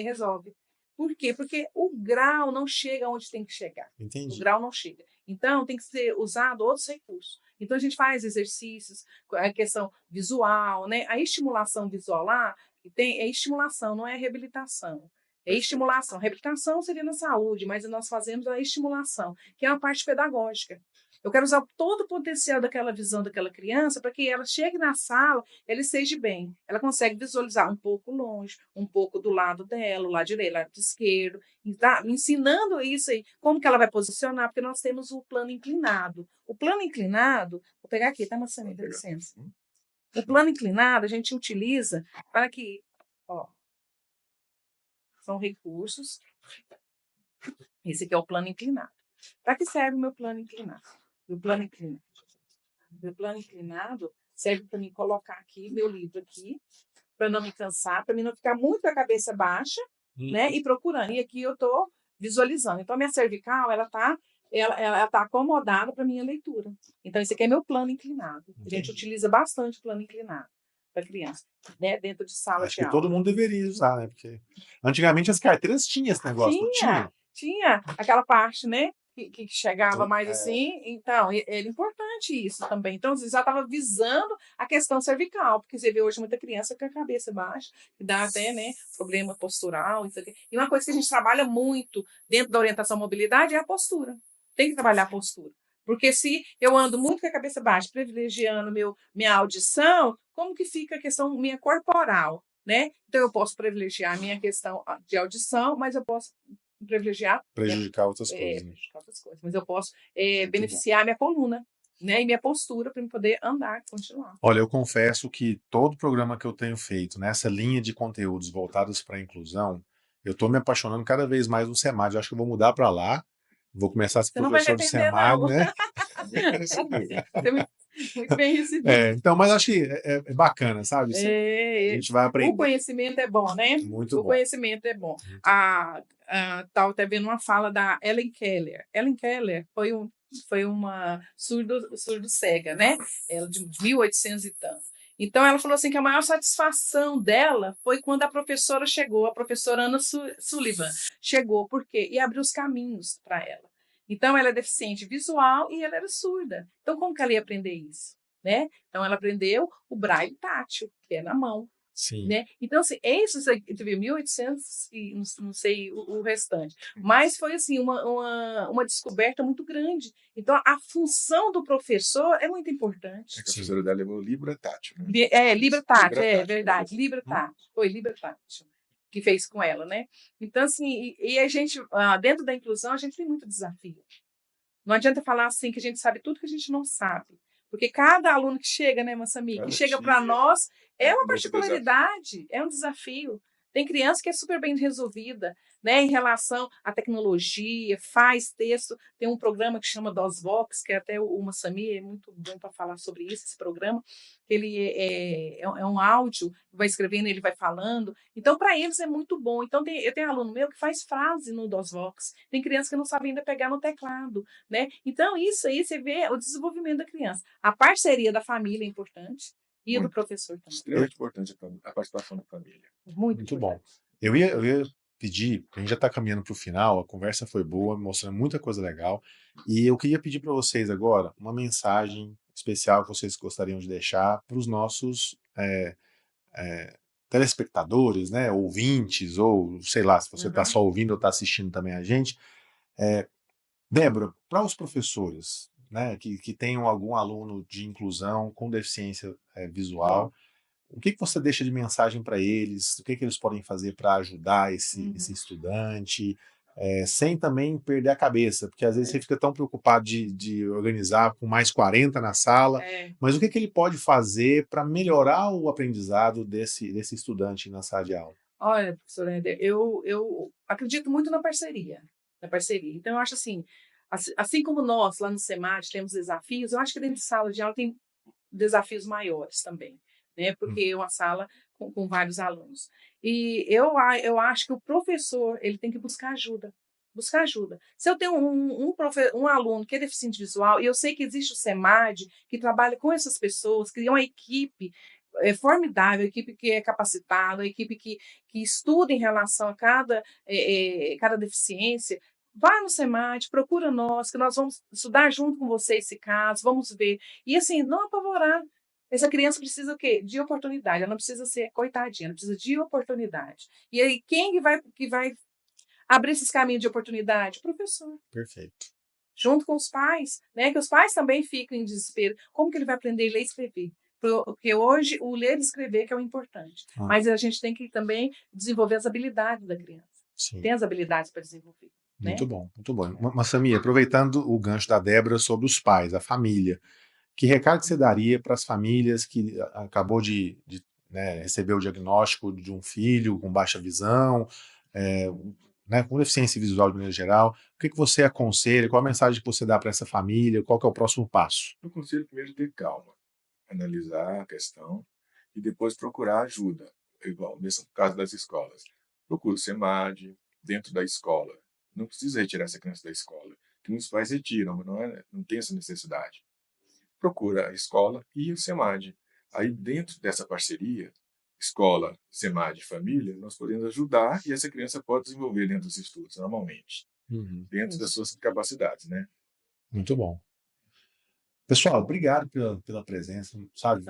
resolve. Por quê? Porque o grau não chega onde tem que chegar. Entendi. O grau não chega. Então, tem que ser usado outros recursos. Então, a gente faz exercícios, a questão visual, né? A estimulação visual lá é estimulação, não é reabilitação. É estimulação. Reabilitação seria na saúde, mas nós fazemos a estimulação, que é uma parte pedagógica. Eu quero usar todo o potencial daquela visão daquela criança para que ela chegue na sala, ela esteja bem. Ela consegue visualizar um pouco longe, um pouco do lado dela, o lado direito, o lado esquerdo, tá? Ensinando isso aí, como que ela vai posicionar, porque nós temos o plano inclinado. O plano inclinado, vou pegar aqui, tá, Marcelinho? Dá licença. O plano inclinado a gente utiliza para que, são recursos. Esse aqui é o plano inclinado. Para que serve o meu plano inclinado? Meu plano inclinado serve para mim colocar aqui meu livro aqui, para não me cansar, para mim não ficar muito com a cabeça baixa, né? E procurando. E aqui eu estou visualizando. Então, a minha cervical, ela tá acomodada para minha leitura. Então, esse aqui é meu plano inclinado. A gente utiliza bastante o plano inclinado para criança, né? Dentro de sala Acho de aula. que todo mundo deveria usar, né? Porque antigamente as carteiras tinham esse negócio, não tinha? Tinha aquela parte, né? Que chegava mais assim. Então, era importante isso também. Então, você já estava visando a questão cervical, porque você vê hoje muita criança com a cabeça baixa, que dá até, né, problema postural. Isso aqui. E uma coisa que a gente trabalha muito dentro da orientação à mobilidade é a postura. Tem que trabalhar a postura. Porque se eu ando muito com a cabeça baixa, privilegiando minha audição, como que fica a questão minha corporal, né? Então, eu posso privilegiar a minha questão de audição, mas eu posso prejudicar outras coisas. Né? Mas eu posso beneficiar a minha coluna, né, e minha postura para eu poder andar, continuar. Olha, eu confesso que todo programa que eu tenho feito nessa linha de conteúdos voltados para a inclusão, eu estou me apaixonando cada vez mais no SEMAD. Eu acho que eu vou mudar para lá, vou começar a ser Você não vai professor do arrepender, SEMAD, não. né? Muito bem recebido. Então, mas acho que é bacana, sabe? A gente vai O aprender. conhecimento é bom, né? Muito O bom. conhecimento é bom. Estava até vendo uma fala da Ellen Keller. Ellen Keller foi uma surdo-cega, né? Ela de 1800 e tanto. Então, ela falou assim que a maior satisfação dela foi quando a professora chegou, a professora Anna Sullivan chegou, por quê? E abriu os caminhos para ela. Então, ela é deficiente visual e ela era surda. Então, como que ela ia aprender isso? Né? Então, ela aprendeu o braille tátil, que é na mão. Sim. Né? Então, assim, isso tu viu, 1800 e não sei o restante. Mas foi, assim, uma descoberta muito grande. Então, a função do professor é muito importante. A professora dela levou Libra Tátil. Né? Libra Tátil, Libra Tátil, verdade. Libra Tátil. Foi Libra Tátil que fez com ela, né? Então, assim, e a gente, dentro da inclusão, a gente tem muito desafio. Não adianta falar assim que a gente sabe tudo que a gente não sabe. Porque cada aluno que chega, né, Massami, que chega para nós, é uma particularidade, é um desafio. Tem criança que é super bem resolvida, né, em relação à tecnologia, faz texto. Tem um programa que chama DOSVox, que até o Massami é muito bom para falar sobre isso, esse programa. Ele é um áudio, vai escrevendo, ele vai falando. Então, para eles é muito bom. Então, eu tenho aluno meu que faz frase no DOSVox. Tem criança que não sabe ainda pegar no teclado. Né? Então, isso aí você vê o desenvolvimento da criança. A parceria da família é importante e Muito. do professor também. Extremamente importante a participação da família. Muito bom. Eu ia pedir, a gente já está caminhando para o final, a conversa foi boa, mostrando muita coisa legal, e eu queria pedir para vocês agora uma mensagem especial que vocês gostariam de deixar para os nossos telespectadores, né, ouvintes, ou sei lá, se você está só ouvindo ou está assistindo também a gente. Débora, para os professores, né, que tenham algum aluno de inclusão com deficiência visual, o que você deixa de mensagem para eles? O que eles podem fazer para ajudar esse estudante, sem também perder a cabeça? Porque às vezes você fica tão preocupado de organizar com mais 40 na sala, mas o que ele pode fazer para melhorar o aprendizado desse estudante na sala de aula? Olha, professor Éder, eu acredito muito na parceria. Então, eu acho assim como nós, lá no SEMAD, temos desafios, eu acho que dentro de sala de aula tem desafios maiores também, né? Porque é uma sala com vários alunos. E eu acho que o professor ele tem que buscar ajuda. Buscar ajuda. Se eu tenho um aluno que é deficiente visual, e eu sei que existe o SEMAD, que trabalha com essas pessoas, cria uma equipe formidável, a equipe que é capacitada, a equipe que estuda em relação a cada deficiência. Vai no SEMAD, procura nós, que nós vamos estudar junto com você esse caso, vamos ver. E assim, não apavorar. Essa criança precisa o quê? De oportunidade. Ela não precisa ser coitadinha, ela precisa de oportunidade. E aí, quem que vai abrir esses caminhos de oportunidade? O professor. Perfeito. Junto com os pais, né? Que os pais também ficam em desespero. Como que ele vai aprender a ler e escrever? Porque hoje o ler e escrever que é o importante. Mas a gente tem que também desenvolver as habilidades da criança. Sim. Tem as habilidades para desenvolver. Muito bom, muito bom. Massami, aproveitando o gancho da Débora sobre os pais, a família, que recado você daria para as famílias que acabou de receber o diagnóstico de um filho com baixa visão, com deficiência visual de maneira geral? O que você aconselha? Qual a mensagem que você dá para essa família? Qual que é o próximo passo? Eu aconselho primeiro ter calma, analisar a questão e depois procurar ajuda. Igual, mesmo no caso das escolas. Procura o SEMAD dentro da escola. Não precisa retirar essa criança da escola, que muitos pais retiram, mas não tem essa necessidade. Procura a escola e o SEMAD. Aí, dentro dessa parceria, escola, SEMAD e família, nós podemos ajudar e essa criança pode desenvolver dentro dos estudos, normalmente, dentro das suas capacidades, né? Muito bom. Pessoal, obrigado pela presença, sabe?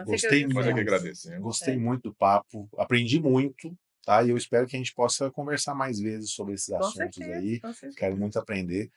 Gostei muito do papo, aprendi muito, tá? E eu espero que a gente possa conversar mais vezes sobre esses assuntos aí. Quero muito aprender.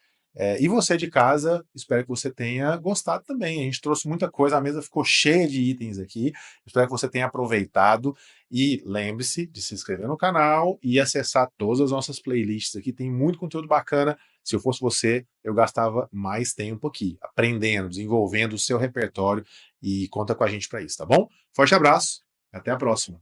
E você de casa, espero que você tenha gostado também. A gente trouxe muita coisa, a mesa ficou cheia de itens aqui. Espero que você tenha aproveitado. E lembre-se de se inscrever no canal e acessar todas as nossas playlists aqui. Tem muito conteúdo bacana. Se eu fosse você, eu gastava mais tempo aqui, aprendendo, desenvolvendo o seu repertório, e conta com a gente para isso, tá bom? Forte abraço, até a próxima.